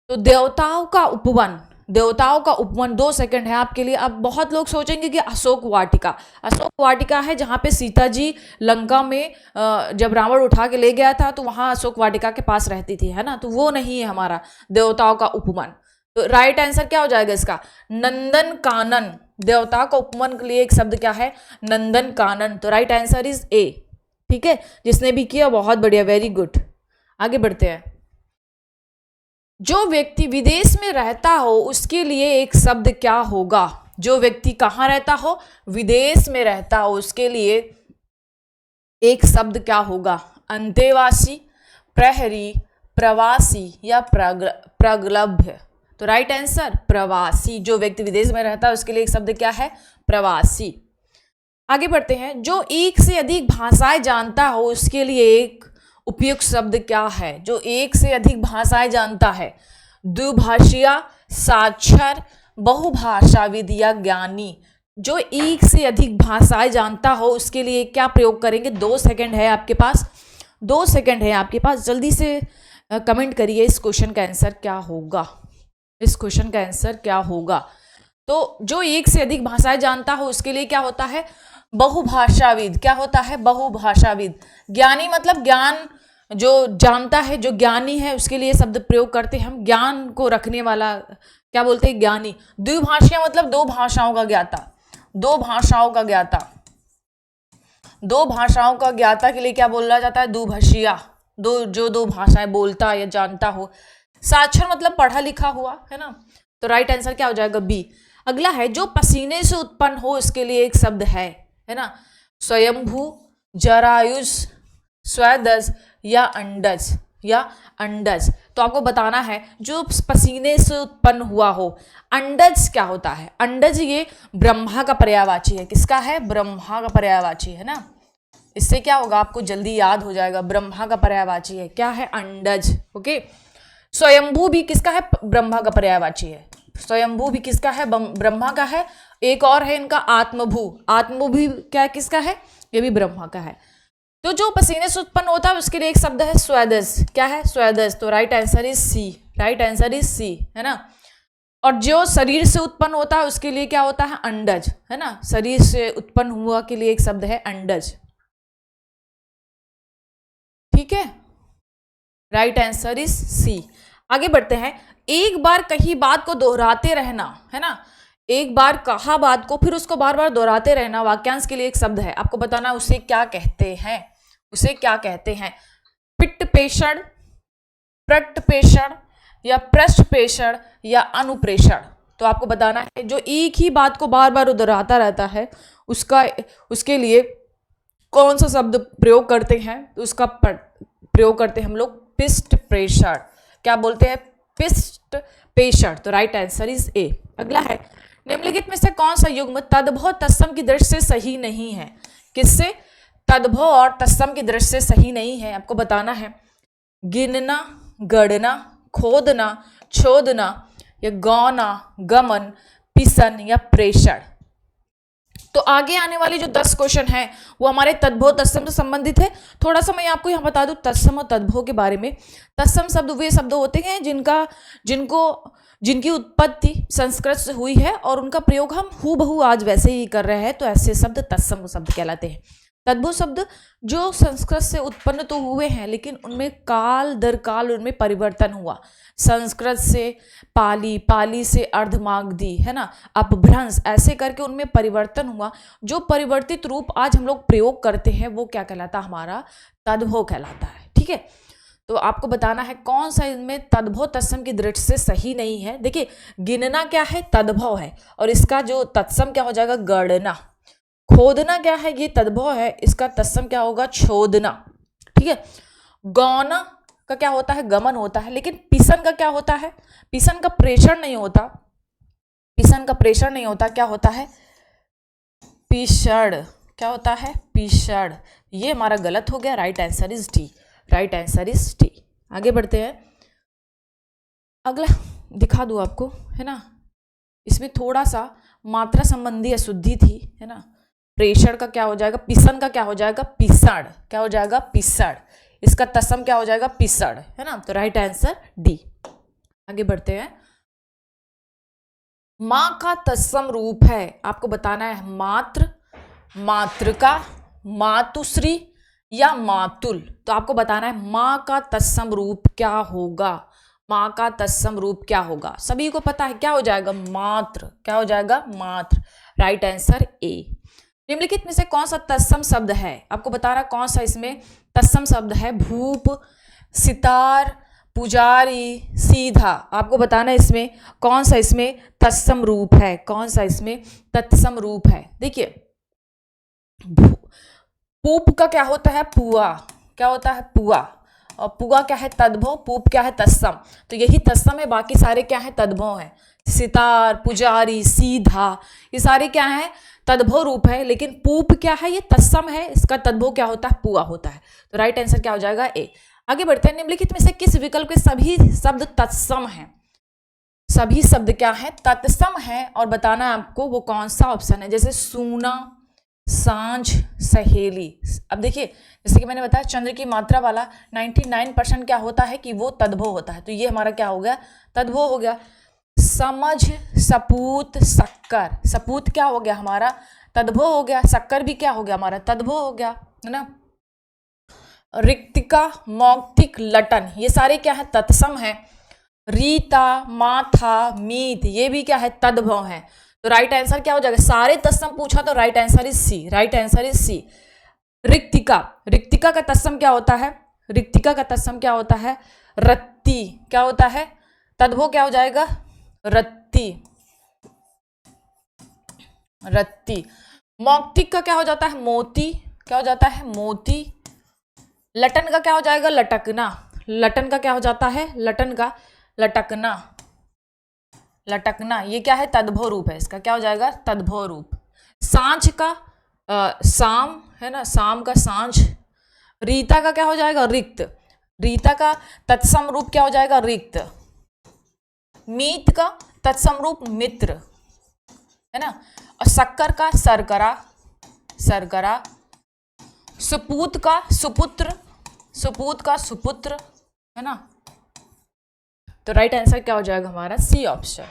तो देवताओं का उपवन, देवताओं का उपवन, 2 सेकंड है आपके लिए। अब बहुत लोग सोचेंगे कि अशोक वाटिका, अशोक वाटिका है जहाँ पे सीता जी लंका में जब रावण उठा के ले गया था तो वहाँ अशोक वाटिका के पास रहती थी, है ना। तो वो नहीं है हमारा देवताओं का उपवन। तो राइट आंसर क्या हो जाएगा इसका, नंदन कानन। देवताओं का उपवन के लिए एक शब्द क्या है, नंदन कानन। तो राइट आंसर इज ए। ठीक है, जिसने भी किया बहुत बढ़िया, वेरी गुड। आगे बढ़ते हैं। जो व्यक्ति विदेश में रहता हो उसके लिए एक शब्द क्या होगा, जो व्यक्ति कहाँ रहता हो, विदेश में रहता हो, उसके लिए एक शब्द क्या होगा, अंतेवासी, प्रहरी, प्रवासी या प्रगल्भ। तो राइट आंसर प्रवासी। जो व्यक्ति विदेश में रहता है उसके लिए एक शब्द क्या है, प्रवासी। आगे बढ़ते हैं। जो एक से अधिक भाषाएं जानता हो उसके लिए एक उपयुक्त शब्द क्या है, जो एक से अधिक भाषाएं जानता है, द्विभाषिया, साक्षर, बहुभाषाविद या ज्ञानी। जो एक से अधिक भाषाएं जानता हो उसके लिए क्या प्रयोग करेंगे, 2 सेकंड है आपके पास, 2 सेकंड है आपके पास, जल्दी से कमेंट करिए इस क्वेश्चन का आंसर क्या होगा, इस क्वेश्चन का आंसर क्या होगा। तो जो एक से अधिक भाषाएं जानता हो उसके लिए क्या होता है, बहुभाषाविद। क्या होता है, बहुभाषाविद। ज्ञानी मतलब ज्ञान जो जानता है, जो ज्ञानी है उसके लिए शब्द प्रयोग करते हैं हम, ज्ञान को रखने वाला क्या बोलते हैं, ज्ञानी। द्विभाषिया मतलब 2 भाषाओं का ज्ञाता, 2 भाषाओं का ज्ञाता, 2 भाषाओं का ज्ञाता के लिए क्या बोला जाता है, द्विभाषिया, जो 2 भाषाएं बोलता या जानता हो। साक्षर मतलब पढ़ा लिखा हुआ, है ना। तो राइट आंसर क्या हो जाएगा, बी। अगला है। जो पसीने से उत्पन्न हो उसके लिए एक शब्द है ना, स्वयंभू, जरायुज, स्वेदज या अंडज, या अंडज। तो आपको बताना है जो पसीने से उत्पन्न हुआ हो। अंडज क्या होता है, अंडज ये ब्रह्मा का पर्यायवाची है। किसका है, ब्रह्मा का पर्यायवाची, है ना। इससे क्या होगा आपको जल्दी याद हो जाएगा, ब्रह्मा का पर्यायवाची है, क्या है, अंडज। ओके। स्वयंभू भी किसका है, ब्रह्मा का पर्यायवाची है। स्वयंभू भी किसका है, ब्रह्मा का है। एक और है इनका आत्मभू, आत्मभू भी क्या है, किसका है, ये भी ब्रह्मा का है। तो जो पसीने से उत्पन्न होता है उसके लिए एक शब्द है स्वेदज। क्या है, स्वेदज। तो right answer is C, right answer is C, है ना। और जो शरीर से उत्पन्न होता है उसके लिए क्या होता है, अंडज, है ना। शरीर से उत्पन्न हुआ के लिए एक शब्द है अंडज। ठीक है, राइट आंसर इज सी। आगे बढ़ते हैं। एक बार कही बात को दोहराते रहना, है ना, एक बार कहा बात को फिर उसको बार बार दोहराते रहना वाक्यांश के लिए एक शब्द है। आपको बताना उसे क्या कहते हैं, उसे क्या कहते हैं। पिट्टपेषण, प्रट्टपेषण या पृष्ठपेषण या अनुप्रेषण। तो आपको बताना है जो एक ही बात को बार बार दोहराता रहता है उसके लिए कौन सा शब्द प्रयोग करते हैं। तो उसका प्रयोग करते हैं हम लोग पिष्टपेषण। क्या बोलते हैं, पिष्टपेषण। तो राइट आंसर इज ए। अगला है। निम्नलिखित में से कौन सा युग्म तद्भव तत्सम की दृष्टि से सही नहीं है, किससे, तद्भव और तत्सम की दृष्टि से सही नहीं है। आपको बताना है गिनना, गणना, खोदना, छोदना या गौना, गमन, पिसन या प्रेषण। तो आगे आने वाले जो 10 क्वेश्चन हैं वो हमारे तद्भव तत्सम से संबंधित है। थोड़ा सा मैं आपको यहाँ बता दूं तत्सम और तद्भव के बारे में। तत्सम शब्द वे शब्द होते हैं जिनको जिनकी उत्पत्ति संस्कृत से हुई है और उनका प्रयोग हम हूबहू आज वैसे ही कर रहे हैं, तो ऐसे शब्द तत्सम शब्द कहलाते हैं। तद्भव शब्द जो संस्कृत से उत्पन्न तो हुए हैं, लेकिन उनमें काल दर काल उनमें परिवर्तन हुआ। संस्कृत से पाली, पाली से अर्धमागधी, है ना, अपभ्रंश, ऐसे करके उनमें परिवर्तन हुआ। जो परिवर्तित रूप आज हम लोग प्रयोग करते हैं वो क्या कहलाता है, हमारा तद्भव कहलाता है। ठीक है, तो आपको बताना है कौन सा इनमें तद्भव तत्सम की दृष्टि से सही नहीं है। देखिए, गिनना क्या है, तद्भव है, और इसका जो तत्सम क्या हो जाएगा, गणना। खोदना क्या है, ये तद्भव है, इसका तत्सम क्या होगा, छोदना। ठीक है, गौना का क्या होता है, गमन होता है, लेकिन पिसन का क्या होता है, पिसन का प्रेषण नहीं होता, पिसन का प्रेषण नहीं होता, क्या होता है, पिषण। क्या होता है, पिषण। ये हमारा गलत हो गया, right answer is D, right answer is D. आगे बढ़ते हैं, अगला दिखा दूं आपको, है ना, इसमें थोड़ा सा मात्रा संबंधी अशुद्धि थी, है ना। प्रेषण का क्या हो जाएगा, पिसन का क्या हो जाएगा, पिसण। क्या हो जाएगा, पिसण। इसका तत्सम क्या हो जाएगा, पिसण, है ना, तो राइट आंसर डी। आगे बढ़ते हैं, मां का तत्सम रूप है, आपको बताना है मात्र, मातृका, मातुश्री या मातुल। तो आपको बताना है मां का तत्सम रूप क्या होगा, मां का तत्सम रूप क्या होगा। सभी को पता है क्या हो जाएगा, मात्र। क्या हो जाएगा, मात्र, राइट आंसर ए। निम्नलिखित में से कौन सा तत्सम शब्द है, आपको बता रहा कौन सा इसमें तत्सम शब्द है, भूप, सितार, पुजारी, सीधा। आपको बताना है इसमें कौन सा इसमें तत्सम रूप है, कौन सा इसमें तत्सम रूप है। देखिए, पूप का क्या होता है, पुआ। क्या होता है, पुआ, और पुआ क्या है, तद्भव, पूप क्या है, तत्सम। तो यही तत्सम है, बाकी सारे क्या है, तद्भव है। सितार, पुजारी, सीधा, ये सारे क्या है, तद्भव रूप है, लेकिन पूप क्या है, ये तत्सम है, इसका तद्भव क्या होता है, पुआ होता है। तो राइट आंसर क्या हो जाएगा, ए। आगे बढ़ते हैं, निम्नलिखित में से किस विकल्प के सभी शब्द तत्सम हैं, सभी शब्द क्या है, तत्सम है, और बताना है आपको वो कौन सा ऑप्शन है। जैसे सूना, सांझ, सहेली। अब देखिए, जैसे कि मैंने बताया चंद्र की मात्रा वाला 99% क्या होता है कि वो तद्भव होता है, तो ये हमारा क्या हो गया, तद्भव हो गया। समझ, सपूत, शक्कर। सपूत क्या हो गया हमारा, तद्भव हो गया। शक्कर भी क्या हो गया हमारा, तद्भव हो गया, है ना। रिक्तिका, मौक्तिक, लटन, ये सारे क्या है, तत्सम है। रीता, माथा, मीत, ये भी क्या है, तद्भव है। तो राइट आंसर क्या हो जाएगा, सारे तत्सम पूछा तो right answer is C, right answer is C. रिक्तिका, रिक्तिका का तत्सम क्या होता है, रिक्तिका का तत्सम क्या होता है, रत्ती। क्या होता है, तद्भव क्या हो जाएगा, रत्ती, रत्ती। मौक्तिक का क्या हो जाता है, मोती। क्या हो जाता है, मोती। लटन का क्या हो जाएगा, लटकना। लटन का क्या हो जाता है, लटन का लटकना, लटकना। ये क्या है, तद्भव रूप है, इसका क्या हो जाएगा, तद्भव रूप। सांझ का शाम, है ना, शाम का सांझ। रीता का क्या हो जाएगा, रिक्त। रीता का तत्सम रूप क्या हो जाएगा, रिक्त। मीत का तत्सम रूप मित्र, है ना। और शक्कर का सरकरा, सरकरा। सुपूत का सुपुत्र, सुपूत का सुपुत्र, है ना। तो राइट आंसर क्या हो जाएगा हमारा, सी ऑप्शन।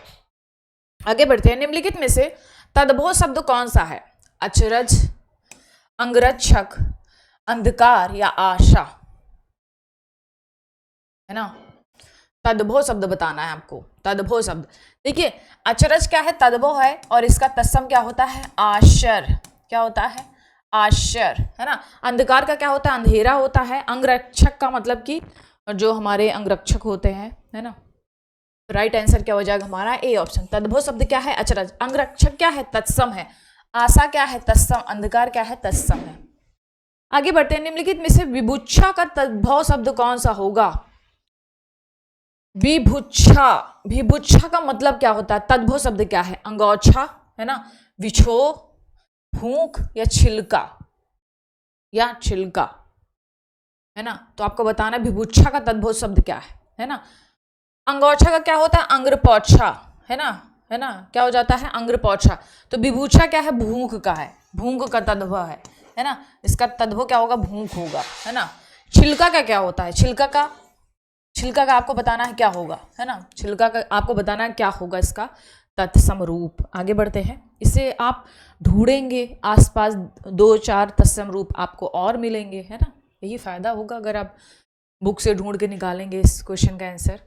आगे बढ़ते हैं, निम्नलिखित में से तद्भव शब्द कौन सा है, अचरज, अंगरक्षक, अंधकार या आशा, है ना। तद्भव शब्द बताना है आपको, तद्भव शब्द। देखिए, अचरज क्या है, तद्भव है, और इसका तत्सम क्या होता है, आश्चर्य। क्या होता है, आश्चर्य, है ना। अंधकार का क्या होता है, अंधेरा होता है। अंगरक्षक का मतलब कि जो हमारे अंगरक्षक होते हैं, है ना। राइट आंसर क्या हो जाएगा हमारा, ए ऑप्शन। तद्भव शब्द क्या है, अचरज। अंगरक्षक क्या है, तत्सम है। आशा क्या है, तत्सम। अंधकार क्या है, तत्सम है। आगे बढ़ते हैं, निम्नलिखित में से विभुच्छा का तद्भव शब्द कौन सा होगा, विभुच्छा। विभुच्छा का मतलब क्या होता है, तद्भव शब्द क्या है, अंगोछा, है ना, विछो, भूख या छिलका, या छिलका, है ना। तो आपको बताना है विभुच्छा का तद्भव शब्द क्या है ना। अंगोछा का क्या होता है, अंग्रपोछा, है ना, है ना। क्या हो जाता है, अंग्रपोछा। तो विभुच्छा क्या है, भूख का है, भूख का तद्भव है ना। इसका तद्भव क्या होगा, भूख होगा, है ना। छिलका का क्या होता है, छिलका का, छिलका का आपको बताना है क्या होगा, है ना, छिलका का आपको बताना है क्या होगा इसका तत्सम रूप। आगे बढ़ते हैं, इसे आप ढूंढेंगे आसपास 2-4 तत्सम रूप आपको और मिलेंगे, है ना, यही फायदा होगा अगर आप बुक से ढूंढ के निकालेंगे इस क्वेश्चन का आंसर।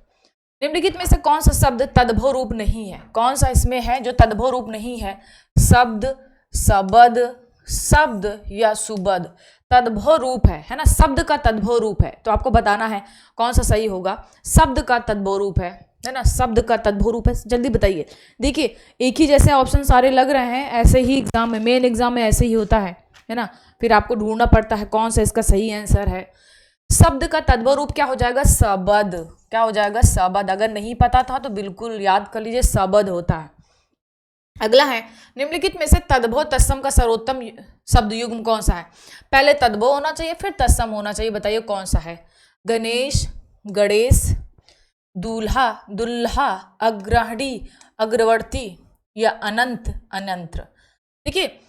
निम्नलिखित में से कौन सा शब्द तद्भव रूप नहीं है, कौन सा इसमें है जो तद्भव रूप नहीं है? शब्द, सबद, शब्द या सुबद तद्भव रूप है ना, शब्द का तद्भव रूप है, तो आपको बताना है कौन सा सही होगा। शब्द का तद्भव रूप है ना, शब्द का तद्भव रूप है, जल्दी बताइए। देखिए एक ही जैसे ऑप्शन सारे लग रहे हैं, ऐसे ही एग्जाम में, मेन एग्जाम में ऐसे ही होता है ना, फिर आपको ढूंढना पड़ता है कौन सा इसका सही आंसर है। शब्द का तद्भव रूप क्या हो जाएगा? सबद। क्या हो जाएगा? सबद। अगर नहीं पता था तो बिल्कुल याद कर लीजिए, सबद होता है। अगला है, निम्नलिखित में से तद्भव तत्सम का सर्वोत्तम शब्द युग्म कौन सा है? पहले तद्भव होना चाहिए फिर तत्सम होना चाहिए, बताइए कौन सा है? गणेश, गणेश, दूल्हा, दुल्हा, अग्रहणी, अग्रवर्ती या अनंत, अनंत्र। देखिए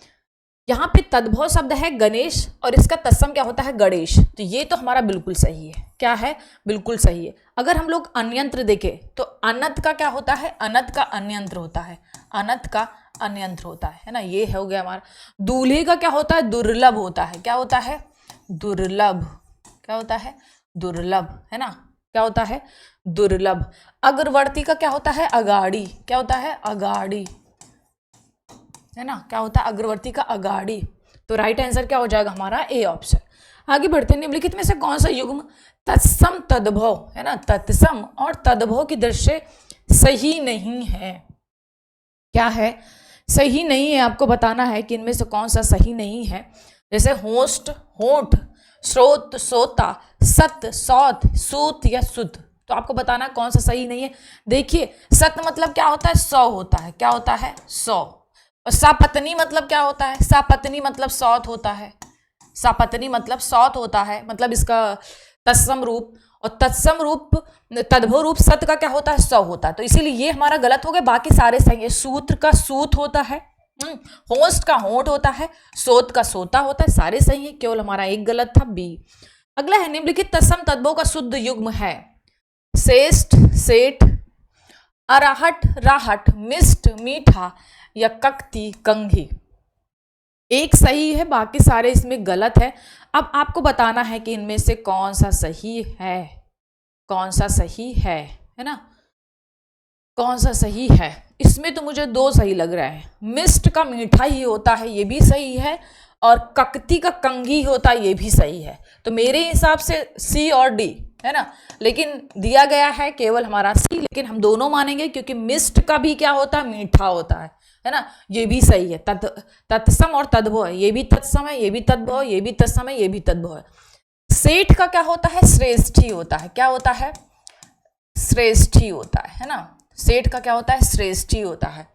यहाँ पे तद्भव शब्द है गणेश और इसका तत्सम क्या होता है? गणेश। तो ये तो हमारा बिल्कुल सही है। क्या है? बिल्कुल सही है। अगर हम लोग अन्यंत्र देखें तो अनंत का क्या होता है? अनंत का अन्यंत्र होता है, अनंत का अन्यंत्र होता है ना, ये हो गया हमारा। दूल्हे का क्या होता है? दुर्लभ होता है। क्या होता है? दुर्लभ। क्या होता है? दुर्लभ, है ना, क्या होता है? दुर्लभ। अग्रवर्ती का क्या होता है? अगाड़ी। क्या होता है? अगाड़ी, है ना, क्या होता है? अग्रवर्ती का अगाड़ी। तो राइट आंसर क्या हो जाएगा हमारा? A option. आगे बढ़ते हैं, निम्नलिखित में से कौन सा युग्म तत्सम तद्भव, है ना, तत्सम और तद्भव की दृष्टि से सही नहीं है? क्या है? सही नहीं है, आपको बताना है कि इनमें से कौन सा सही नहीं है। जैसे होस्ट, होठ, स्रोत, सोता, सत, सौत, सूत या सुत, तो आपको बताना कौन सा सही नहीं है। देखिए सत मतलब क्या होता है? 100 होता है। क्या होता है? 100। और सापत्नी मतलब क्या होता है? सापत्नी मतलब 100 होता है। सापत्नी मतलब 100 होता है, मतलब इसका तत्सम रूप, और तत्सम रूप तद्भव रूप सत का क्या होता है? 100 होता है। तो इसीलिए ये हमारा गलत हो गया, बाकी सारे सही है। सूत्र का सूत होता है, होस्ट का होठ होता है, सोत का सोता होता है, सारे सही है, केवल हमारा एक गलत था, बी। अगला है, निम्नलिखित तत्सम तद्भव का शुद्ध युग्म है? श्रेष्ठ, सेठ, अराहट, राहट, मिष्ट, मीठा या कक्ति, कंघी। एक सही है, बाकी सारे इसमें गलत है। अब आपको बताना है कि इनमें से कौन सा सही है, कौन सा सही है ना, कौन सा सही है। इसमें तो मुझे 2 सही लग रहा है। मिष्ट का मीठा ही होता है, ये भी सही है, और कक्ति का कंघी होता है, ये भी सही है। तो मेरे हिसाब से सी और डी, है ना, लेकिन दिया गया है केवल हमारा सी, लेकिन हम दोनों मानेंगे क्योंकि मिष्ट का भी क्या होता है? मीठा होता है ना, ये भी सही है। तत्सम और तद्भव है, ये भी तत्सम है, ये भी तद्भव, ये भी तत्सम है, ये भी तद्भव है। सेठ का क्या होता है? श्रेष्ठी होता है। क्या होता है? श्रेष्ठी होता है ना, सेठ का क्या होता है? श्रेष्ठी होता है।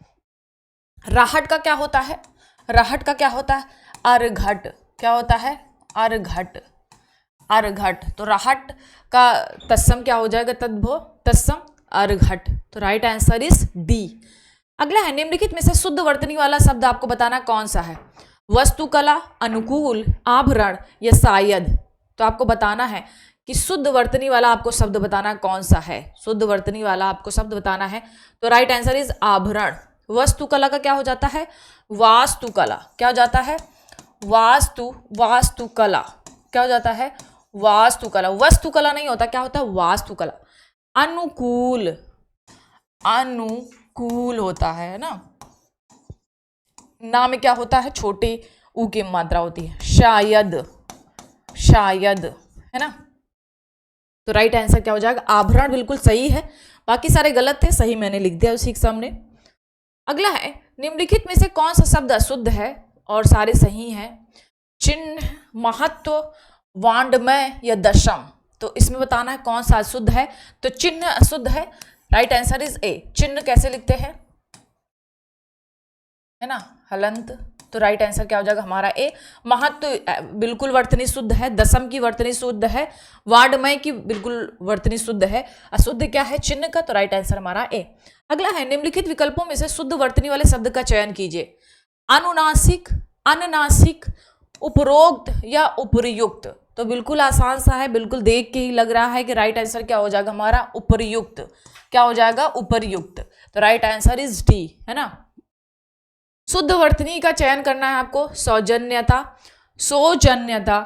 राहट का क्या होता है? राहट का क्या होता है? अर्घट। क्या होता है? अर्घट, अर्घट। तो राहट का तत्सम क्या हो जाएगा? तद्भव, तत्सम, अर्घट। तो राइट आंसर इज डी। अगला है, निम्नलिखित में से शुद्ध वर्तनी वाला शब्द आपको बताना कौन सा है? वस्तुकला, अनुकूल, आभरण या शायद। तो आपको बताना है कि शुद्ध वर्तनी वाला आपको शब्द बताना कौन सा है। शुद्ध वर्तनी वाला आपको शब्द बताना है, तो राइट आंसर इज आभरण। वस्तुकला का क्या हो जाता है? वास्तुकला। क्या हो जाता है? वास्तुकला। क्या हो जाता है? वास्तुकला। वस्तुकला नहीं होता, क्या होता है? वास्तुकला। अनुकूल, अनुकूल होता है ना, ना में क्या होता है? छोटे ऊ की मात्रा होती है। शायद, शायद, है ना। तो राइट आंसर क्या हो जाएगा? आभरण बिल्कुल सही है, बाकी सारे गलत थे, सही मैंने लिख दिया उसी के सामने। अगला है, निम्नलिखित में से कौन सा शब्द अशुद्ध है और सारे सही हैं? चिन्ह, महत्व, वाण्डमय या दशम। तो इसमें बताना है कौन सा अशुद्ध है। तो चिन्ह अशुद्ध है, राइट आंसर इज ए। चिन्ह कैसे लिखते हैं? है ना, हलंत। तो राइट आंसर क्या हो जाएगा हमारा? ए। महत्व बिल्कुल वर्तनी शुद्ध है, दशम की वर्तनी शुद्ध है, वाण्डमय की बिल्कुल वर्तनी शुद्ध है, अशुद्ध क्या है? चिन्ह का। तो राइट आंसर हमारा ए। अगला है, निम्नलिखित विकल्पों में से शुद्ध वर्तनी वाले शब्द का चयन कीजिए। अनुनासिक, अननासिक, उपरोक्त या उपर्युक्त। तो बिल्कुल आसान सा है, बिल्कुल देख के ही लग रहा है कि राइट आंसर क्या हो जाएगा हमारा, उपर्युक्त। क्या हो जाएगा, उपर्युक्त। तो राइट आंसर इज डी, है ना। शुद्ध वर्तनी का चयन करना है आपको, सौजन्यता, सौजन्यता,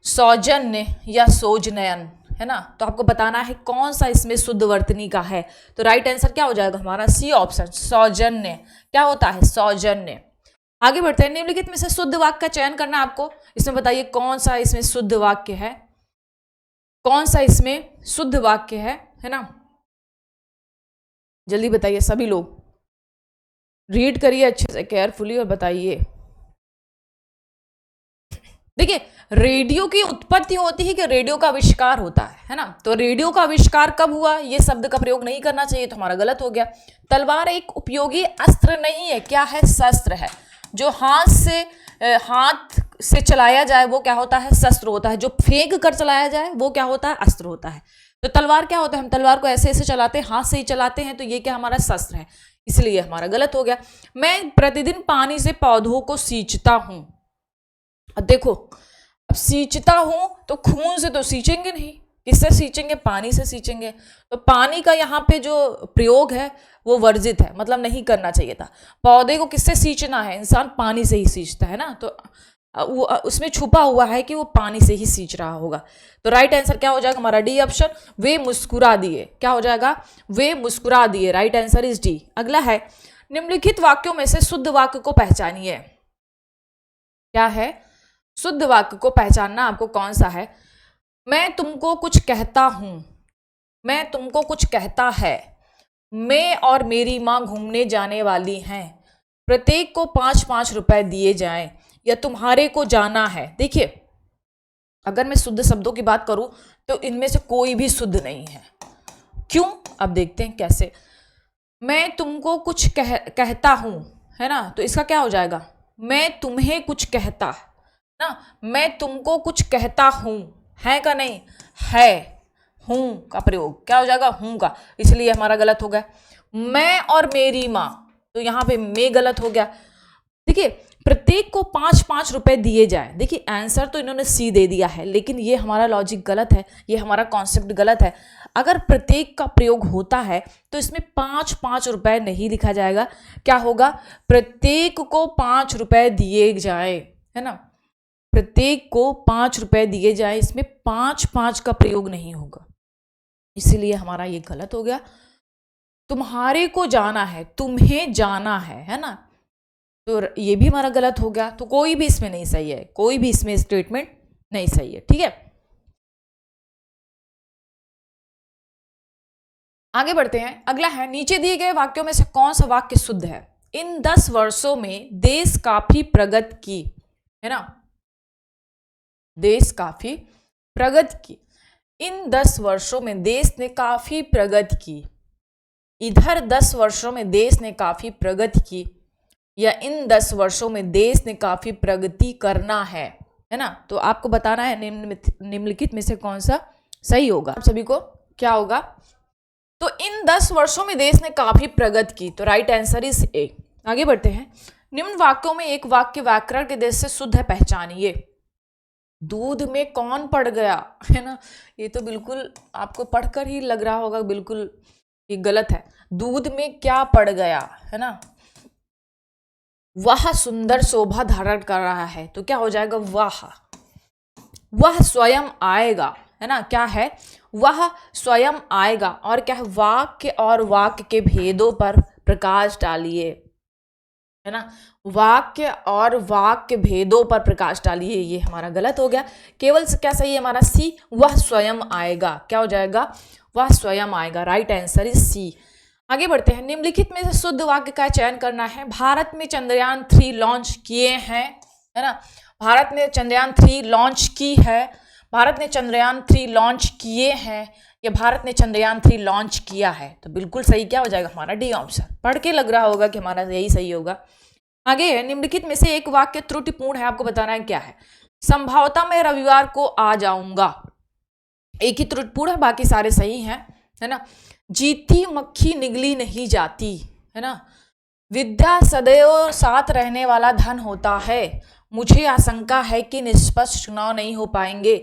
सौजन्य या सोजनयन, है ना। तो आपको बताना है कौन सा इसमें शुद्ध वर्तनी का है। तो राइट आंसर क्या हो जाएगा हमारा, सी ऑप्शन, सौजन्य। क्या होता है, सौजन्य। आगे बढ़ते हैं, निम्नलिखित में से शुद्ध वाक्य का चयन करना है आपको। इसमें बताइए कौन सा इसमें शुद्ध वाक्य है, कौन सा इसमें शुद्ध वाक्य है ना। जल्दी बताइए सभी लोग, रीड करिए अच्छे से केयरफुली और बताइए। देखिए, रेडियो की उत्पत्ति होती है कि रेडियो का आविष्कार होता है ना। तो रेडियो का आविष्कार कब हुआ, ये शब्द का प्रयोग नहीं करना चाहिए, तो हमारा गलत हो गया। तलवार एक उपयोगी अस्त्र नहीं है, क्या है, शस्त्र है। जो हाथ से चलाया जाए वो क्या होता है, शस्त्र होता है। जो फेंक कर चलाया जाए वो क्या होता है, अस्त्र होता है। तो तलवार क्या होता है, हम तलवार को ऐसे ऐसे चलाते हैं, हाथ से ही चलाते हैं, तो ये क्या हमारा शस्त्र है, इसलिए हमारा गलत हो गया। मैं प्रतिदिन पानी से पौधों को सींचता हूं। अब देखो, अब सींचता हूं तो खून से तो सींचेंगे नहीं, किससे सींचेंगे, पानी से सींचेंगे। तो पानी का यहाँ पे जो प्रयोग है वो वर्जित है, मतलब नहीं करना चाहिए था। पौधे को किससे सींचना है, इंसान पानी से ही सींचता है ना। तो वो उसमें छुपा हुआ है कि वो पानी से ही सींच रहा होगा। तो राइट आंसर क्या हो जाएगा हमारा, डी ऑप्शन, वे मुस्कुरा दिए। क्या हो जाएगा, वे मुस्कुरा दिए। Right answer is D. अगला है, निम्नलिखित वाक्यों में से शुद्ध वाक्य को पहचानिए। क्या है, शुद्ध वाक्य को पहचानना आपको कौन सा है। मैं तुमको कुछ कहता हूं, मैं तुमको कुछ कहता है, मैं और मेरी माँ घूमने जाने वाली हैं, प्रत्येक को 5-5 रुपए दिए जाएं, या तुम्हारे को जाना है। देखिए, अगर मैं शुद्ध शब्दों की बात करूं तो इनमें से कोई भी शुद्ध नहीं है। क्यों, अब देखते हैं कैसे। मैं तुमको कुछ कहता हूं, है ना, तो इसका क्या हो जाएगा, मैं तुम्हें कुछ कहता ना, मैं तुमको कुछ कहता हूं, है का नहीं, है, हूं का प्रयोग क्या हो जाएगा, हूं का, इसलिए हमारा गलत हो गया। मैं और मेरी माँ, तो यहाँ पे मैं गलत हो गया। देखिए, प्रत्येक को 5-5 रुपए दिए जाए। देखिए, आंसर तो इन्होंने सी दे दिया है, लेकिन ये हमारा लॉजिक गलत है, ये हमारा कॉन्सेप्ट गलत है। अगर प्रत्येक का प्रयोग होता है तो इसमें 5-5 रुपए नहीं लिखा जाएगा, क्या होगा, प्रत्येक को 5 रुपए दिए जाए, है ना, प्रत्येक को 5 रुपए दिए जाए, इसमें 5-5 का प्रयोग नहीं होगा, इसीलिए हमारा ये गलत हो गया। तुम्हारे को जाना है, तुम्हें जाना है ना, तो ये भी हमारा गलत हो गया। तो कोई भी इसमें नहीं सही है, कोई भी इसमें स्टेटमेंट नहीं सही है, ठीक है। आगे बढ़ते हैं, अगला है, नीचे दिए गए वाक्यों में से कौन सा वाक्य शुद्ध है। इन 10 वर्षों में देश काफी प्रगति की, है ना, देश काफी प्रगति की। इन 10 वर्षों में देश ने काफी प्रगति की, इधर 10 वर्षों में देश ने काफी प्रगति की, या इन 10 वर्षों में देश ने काफी प्रगति करना है ना। तो आपको बताना है निम्नलिखित में से कौन सा सही होगा। आप सभी को क्या होगा, तो इन 10 वर्षों में देश ने काफी प्रगति की, तो राइट आंसर इज ए। आगे बढ़ते हैं, निम्न वाक्यों में एक वाक्य व्याकरण के दृष्टि से शुद्ध है, पहचानिए। दूध में कौन पड़ गया, है ना, ये तो बिल्कुल आपको पढ़कर ही लग रहा होगा बिल्कुल ये गलत है। दूध में क्या पड़ गया, है ना, वह सुंदर शोभा धारण कर रहा है, तो क्या हो जाएगा, वह स्वयं आएगा, है ना, क्या है, वह स्वयं आएगा। और क्या है, वाक्य और वाक्य के भेदों पर प्रकाश डालिए, है ना, वाक्य और वाक्य भेदों पर प्रकाश डालिए, ये हमारा गलत हो गया। केवल क्या सही है हमारा, सी, वह स्वयं आएगा, क्या हो जाएगा, वह स्वयं आएगा। Right answer is C. आगे बढ़ते हैं, निम्नलिखित में से शुद्ध वाक्य का चयन करना है। भारत में चंद्रयान 3 लॉन्च किए हैं, है ना, भारत ने चंद्रयान 3 लॉन्च की है, भारत ने चंद्रयान 3 लॉन्च किए हैं, या भारत ने चंद्रयान 3 लॉन्च किया है। तो बिल्कुल सही क्या हो जाएगा हमारा, डी ऑप्शन। पढ़ के लग रहा होगा कि हमारा यही सही होगा। आगे है, निम्नलिखित में से एक वाक्य त्रुटिपूर्ण है, आपको बताना है क्या है। संभवतः मैं रविवार को आ जाऊंगा, एक ही त्रुटिपूर्ण है, बाकी सारे सही हैं, है ना। जीती मक्खी निगली नहीं जाती, है ना। विद्या सदैव साथ रहने वाला धन होता है, मुझे आशंका है कि निष्पक्ष चुनाव नहीं हो पाएंगे।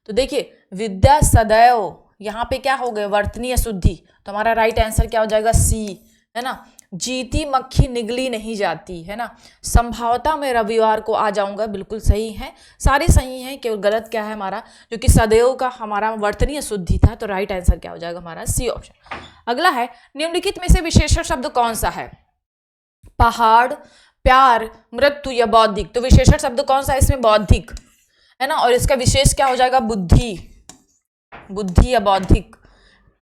तो देखिए विद्या सदैव, यहाँ पे क्या हो गए वर्तनीय शुद्धि, तो हमारा राइट आंसर क्या हो जाएगा सी, है ना। जीती मक्खी निगली नहीं जाती, है ना। संभवतः मैं रविवार को आ जाऊंगा, बिल्कुल सही है, सारे सही हैं, केवल गलत क्या है हमारा, जो कि सदैव का हमारा वर्तनीय शुद्धि था, तो राइट आंसर क्या हो जाएगा हमारा सी ऑप्शन। अगला है निम्नलिखित में से विशेषण शब्द कौन सा है, पहाड़, प्यार, मृत्यु या बौद्धिक। तो विशेषण शब्द कौन सा है इसमें, बौद्धिक, है ना, और इसका विशेष क्या हो जाएगा बुद्धि, बुद्धि या बौद्धिक।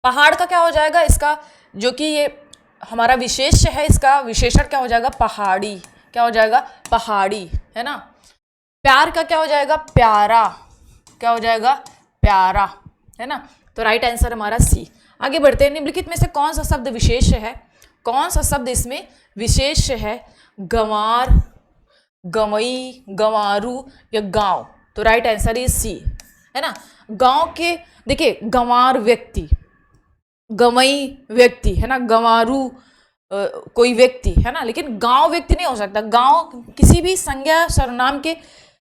पहाड़ का क्या हो जाएगा, इसका जो कि ये हमारा विशेष है, इसका विशेषण क्या हो जाएगा पहाड़ी, क्या हो जाएगा पहाड़ी, है ना। प्यार का क्या हो जाएगा प्यारा, क्या हो जाएगा प्यारा, है ना। तो राइट आंसर हमारा सी। आगे बढ़ते हैं, निम्नलिखित में से कौन सा शब्द विशेष है, कौन सा शब्द इसमें विशेष है, गंवार, गंवई, गंवारू या गांव। तो राइट आंसर इज सी, है ना। गांव के देखिए गंवार व्यक्ति, गंवई व्यक्ति, है ना, गंवारू कोई व्यक्ति, है ना, लेकिन गांव व्यक्ति नहीं हो सकता। गांव किसी भी संज्ञा सर्वनाम के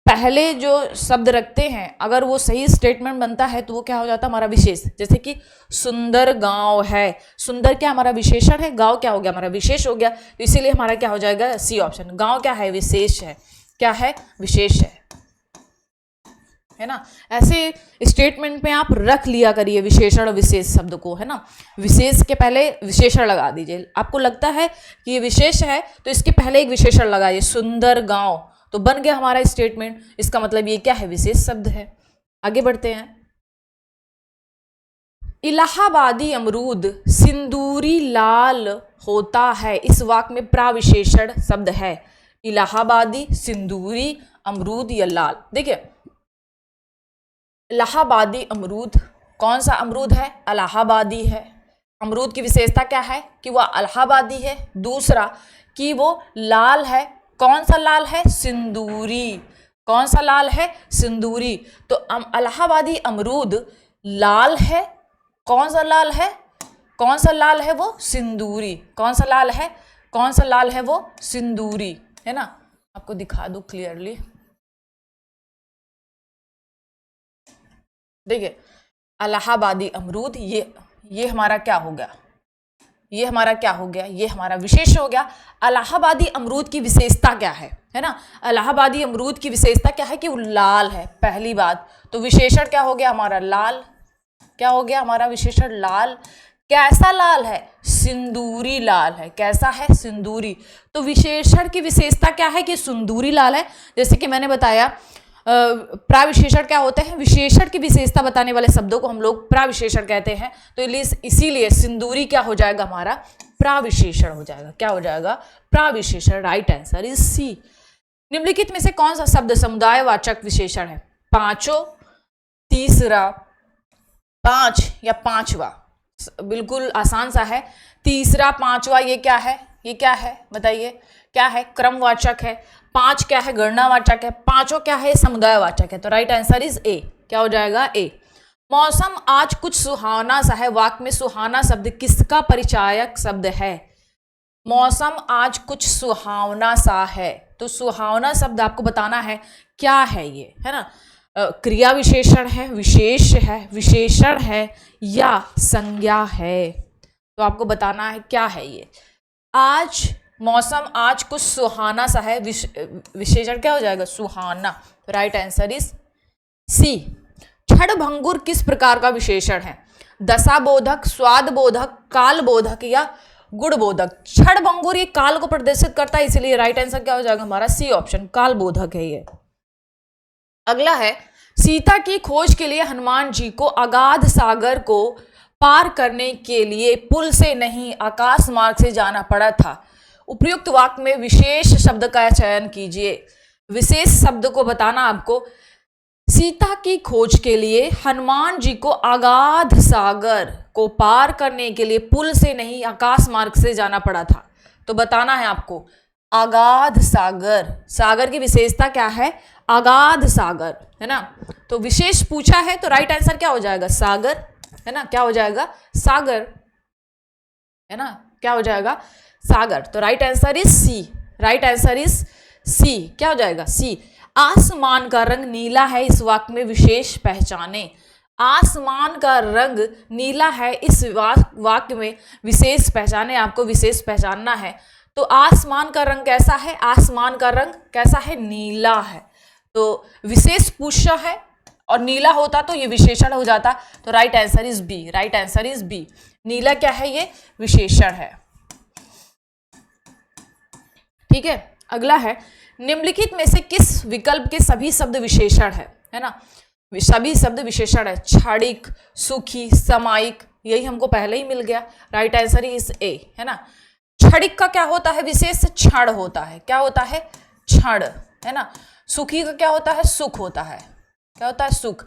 पहले जो शब्द रखते हैं, अगर वो सही स्टेटमेंट बनता है तो वो क्या हो जाता है हमारा विशेष। जैसे कि सुंदर गांव है, सुंदर क्या हमारा विशेषण है, गांव क्या हो गया हमारा विशेष हो गया, तो इसीलिए हमारा क्या हो जाएगा सी ऑप्शन। गांव क्या है विशेष है, क्या है विशेष है ना। ऐसे स्टेटमेंट में आप रख लिया करिए विशेषण और विशेष शब्द को, है ना। विशेष के पहले विशेषण लगा दीजिए, आपको लगता है कि ये विशेष है तो इसके पहले एक विशेषण लगाइए, सुंदर गांव, तो बन गया हमारा स्टेटमेंट, इसका मतलब ये क्या है विशेष शब्द है। आगे बढ़ते हैं, इलाहाबादी अमरूद सिंदूरी लाल होता है, इस वाक्य में प्राविशेषण शब्द है, इलाहाबादी, सिंदूरी, अमरूद या लाल। देखिए इलाहाबादी अमरूद, कौन सा अमरूद है, इलाहाबादी है। अमरूद की विशेषता क्या है कि वह इलाहाबादी है। दूसरा कि वो लाल है, कौन सा लाल है, सिंदूरी, कौन सा लाल है, सिंदूरी। तो इलाहाबादी अमरूद लाल है, कौन सा लाल है, कौन सा लाल है वो सिंदूरी, कौन सा लाल है, कौन सा लाल है वो सिंदूरी, है ना। आपको दिखा दूं क्लियरली, देखिए इलाहाबादी अमरूद, ये हमारा क्या हो गया, ये हमारा क्या हो गया, ये हमारा विशेष हो गया। इलाहाबादी अमरूद की विशेषता क्या है ना, इलाहाबादी अमरूद की विशेषता क्या है कि वो लाल है, पहली बात। तो विशेषण क्या हो गया हमारा लाल, क्या हो गया हमारा विशेषण लाल। कैसा लाल है, सिंदूरी लाल है, कैसा है सिंदूरी। तो विशेषण की विशेषता क्या है कि सिंदूरी लाल है। जैसे कि मैंने बताया प्राविशेषण क्या होते हैं, विशेषण की विशेषता बताने वाले शब्दों को हम लोग प्राविशेषण कहते हैं। तो इसीलिए सिंदूरी क्या हो जाएगा हमारा प्राविशेषण हो जाएगा, क्या हो जाएगा प्राविशेषण। Right answer is C. निम्नलिखित में से कौन सा शब्द समुदायवाचक विशेषण है, पांचों, तीसरा, पांच या पांचवा। बिल्कुल आसान सा है, तीसरा पांचवा ये क्या है, ये क्या है बताइए, क्या है क्रमवाचक है। पांच क्या है गणनावाचक है, पांचों क्या है समुदायवाचक है। तो राइट आंसर इज ए, क्या हो जाएगा ए। मौसम आज कुछ सुहावना सा है, वाक्य में सुहाना शब्द किसका परिचायक शब्द है। मौसम आज कुछ सुहावना सा है, तो सुहावना शब्द आपको बताना है क्या है ये, है ना। क्रिया विशेषण है, विशेष है, विशेषण है या संज्ञा है। तो आपको बताना है क्या है ये। आज मौसम आज कुछ सुहाना सा है, विशेषण क्या हो जाएगा सुहाना। Right answer is C. क्षणभंगुर किस प्रकार का विशेषण है, दशाबोधक, स्वादबोधक, कालबोधक या गुणबोधक। क्षणभंगुर ये काल को प्रदर्शित करता है, इसलिए राइट आंसर क्या हो जाएगा हमारा सी ऑप्शन, कालबोधक है ये। अगला है, सीता की खोज के लिए हनुमान जी को अगाध सागर को पार करने के लिए पुल से नहीं आकाश मार्ग से जाना पड़ा था। उपयुक्त वाक्य में विशेष शब्द का चयन कीजिए। विशेष शब्द को बताना आपको, सीता की खोज के लिए हनुमान जी को अगाध सागर को पार करने के लिए पुल से नहीं आकाश मार्ग से जाना पड़ा था। तो बताना है आपको अगाध सागर, सागर की विशेषता क्या है अगाध सागर, है ना। तो विशेष पूछा है तो राइट आंसर क्या हो जाएगा सागर, है ना, क्या हो जाएगा सागर, है ना, क्या हो जाएगा सागर। तो right answer is C, right answer is C, क्या हो जाएगा सी। आसमान का रंग नीला है इस वाक्य में विशेष पहचाने। आसमान का रंग नीला है इस वाक्य में विशेष पहचाने, आपको विशेष पहचानना है। तो आसमान का रंग कैसा है? आसमान का रंग कैसा है? नीला है। तो विशेष पूछा है और नीला होता तो ये विशेषण हो जाता। तो right answer is B, right answer is B. नीला क्या है? ये विशेषण है। ठीक है, अगला है निम्नलिखित में से किस विकल्प के सभी शब्द विशेषण है ना? सभी शब्द विशेषण है। क्षणिक, सुखी, सामयिक, यही हमको पहले ही मिल गया। राइट आंसर इज ए, है ना। क्षणिक का क्या होता है? विशेष क्षण होता है। क्या होता है? क्षण, है ना। सुखी का क्या होता है? सुख होता है। क्या होता है? सुख।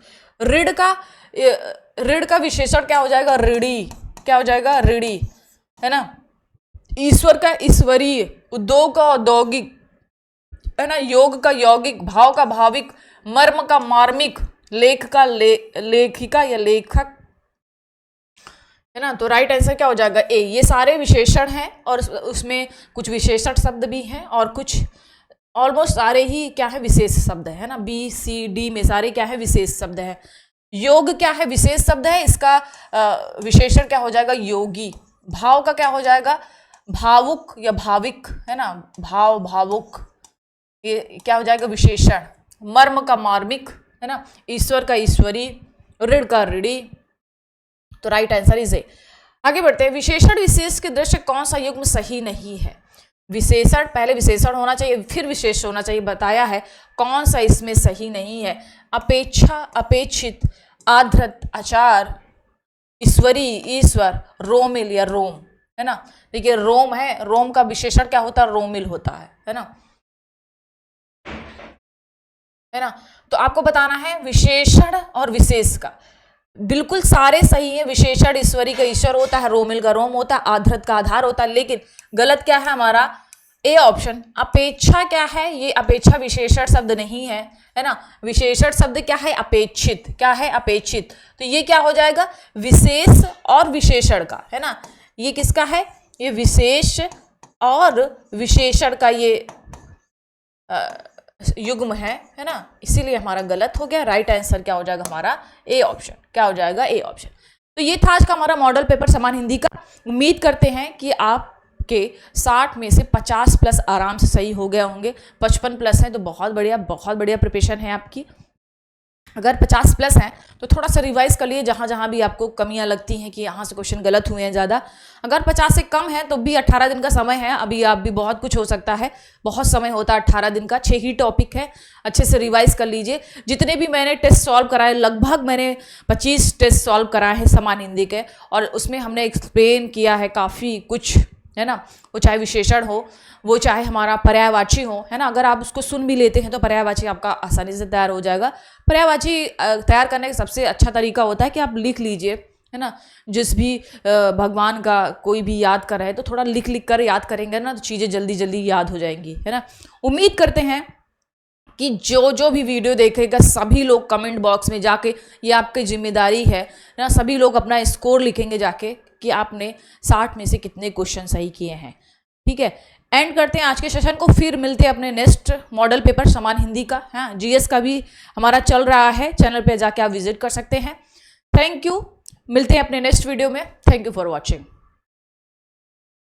ऋण का विशेषण क्या हो जाएगा? ऋणी। क्या हो जाएगा? ऋणी, है ना। ईश्वर का ईश्वरीय, उद्योग का औद्योगिक, है ना। योग का यौगिक, भाव का भाविक, मर्म का मार्मिक, लेख का लेखिका या लेखक, है ना। तो राइट आंसर क्या हो जाएगा? ए। ये सारे विशेषण हैं और उसमें कुछ विशेषण शब्द भी हैं और कुछ ऑलमोस्ट सारे ही क्या है? विशेष शब्द है ना। बी सी डी में सारे क्या है? विशेष शब्द है। योग क्या है? विशेष शब्द है, इसका विशेषण क्या हो जाएगा? योगी। भाव का क्या हो जाएगा? भावुक या भाविक, है ना। भाव, भावुक, ये क्या हो जाएगा? विशेषण। मर्म का मार्मिक, है ना। ईश्वर का ईश्वरी, ऋण का ऋणी। तो राइट आंसर इज ए। आगे बढ़ते हैं। विशेषण विशेष के दृष्टि कौन सा युग्म सही नहीं है? विशेषण, पहले विशेषण होना चाहिए फिर विशेष होना चाहिए, बताया है। कौन सा इसमें सही नहीं है? अपेक्षा, अपेक्षित, आधृत, आचार, ईश्वरी, ईश्वर, रोमिल या रोम, है ना। देखिए रोम है, रोम का विशेषण क्या होता है? रोमिल होता है ना, है ना। तो आपको बताना है विशेषण और विशेष का। बिल्कुल सारे सही है। विशेषण ईश्वरी का ईश्वर होता है, रोमिल का रोम होता है, आधृत का आधार होता है, लेकिन गलत क्या है हमारा? A option. अपेक्षा क्या है? ये अपेक्षा विशेषण शब्द नहीं है, है ना। विशेषण शब्द क्या है? अपेक्षित। क्या है? अपेक्षित। तो ये क्या हो जाएगा? विशेष और विशेषण का, है ना। ये किसका है? ये विशेष और विशेषण का ये युग्म है ना। इसीलिए हमारा गलत हो गया। राइट आंसर क्या हो जाएगा हमारा? A option. क्या हो जाएगा? A option. तो ये था आज का हमारा मॉडल पेपर समान हिंदी का। उम्मीद करते हैं कि आपके 60 में से 50 प्लस आराम से सही हो गए होंगे। 55 प्लस है तो बहुत बढ़िया प्रिपरेशन है आपकी। अगर 50 प्लस हैं तो थोड़ा सा रिवाइज कर लिए जहाँ जहाँ भी आपको कमियाँ लगती हैं कि यहाँ से क्वेश्चन गलत हुए हैं ज़्यादा। अगर 50 से कम है तो भी 18 दिन का समय है, अभी आप भी बहुत कुछ हो सकता है, बहुत समय होता है 18 दिन का। 6 ही टॉपिक है, अच्छे से रिवाइज कर लीजिए। जितने भी मैंने टेस्ट सॉल्व कराए, लगभग मैंने 25 टेस्ट सॉल्व कराए हैं समान हिंदी के, और उसमें हमने एक्सप्लेन किया है काफ़ी कुछ, है ना। वो चाहे विशेषण हो, वो चाहे हमारा पर्यायवाची हो, है ना। अगर आप उसको सुन भी लेते हैं तो पर्यायवाची आपका आसानी से तैयार हो जाएगा। पर्यायवाची तैयार करने का सबसे अच्छा तरीका होता है कि आप लिख लीजिए, है ना। जिस भी भगवान का कोई भी याद कर रहे हैं तो थोड़ा लिख कर याद करेंगे ना, तो चीज़ें जल्दी जल्दी याद हो जाएंगी, है ना। उम्मीद करते हैं कि जो भी वीडियो देखेगा सभी लोग कमेंट बॉक्स में जाके, ये आपकी जिम्मेदारी है ना, सभी लोग अपना स्कोर लिखेंगे जाके कि आपने 60 में से कितने क्वेश्चन सही किए हैं। ठीक है, एंड करते हैं आज के सेशन को। फिर मिलते हैं अपने नेक्स्ट मॉडल पेपर समान हिंदी का। हाँ, जीएस का भी हमारा चल रहा है, चैनल पे जाके आप विजिट कर सकते हैं। थैंक यू, मिलते हैं अपने नेक्स्ट वीडियो में। Thank you for watching.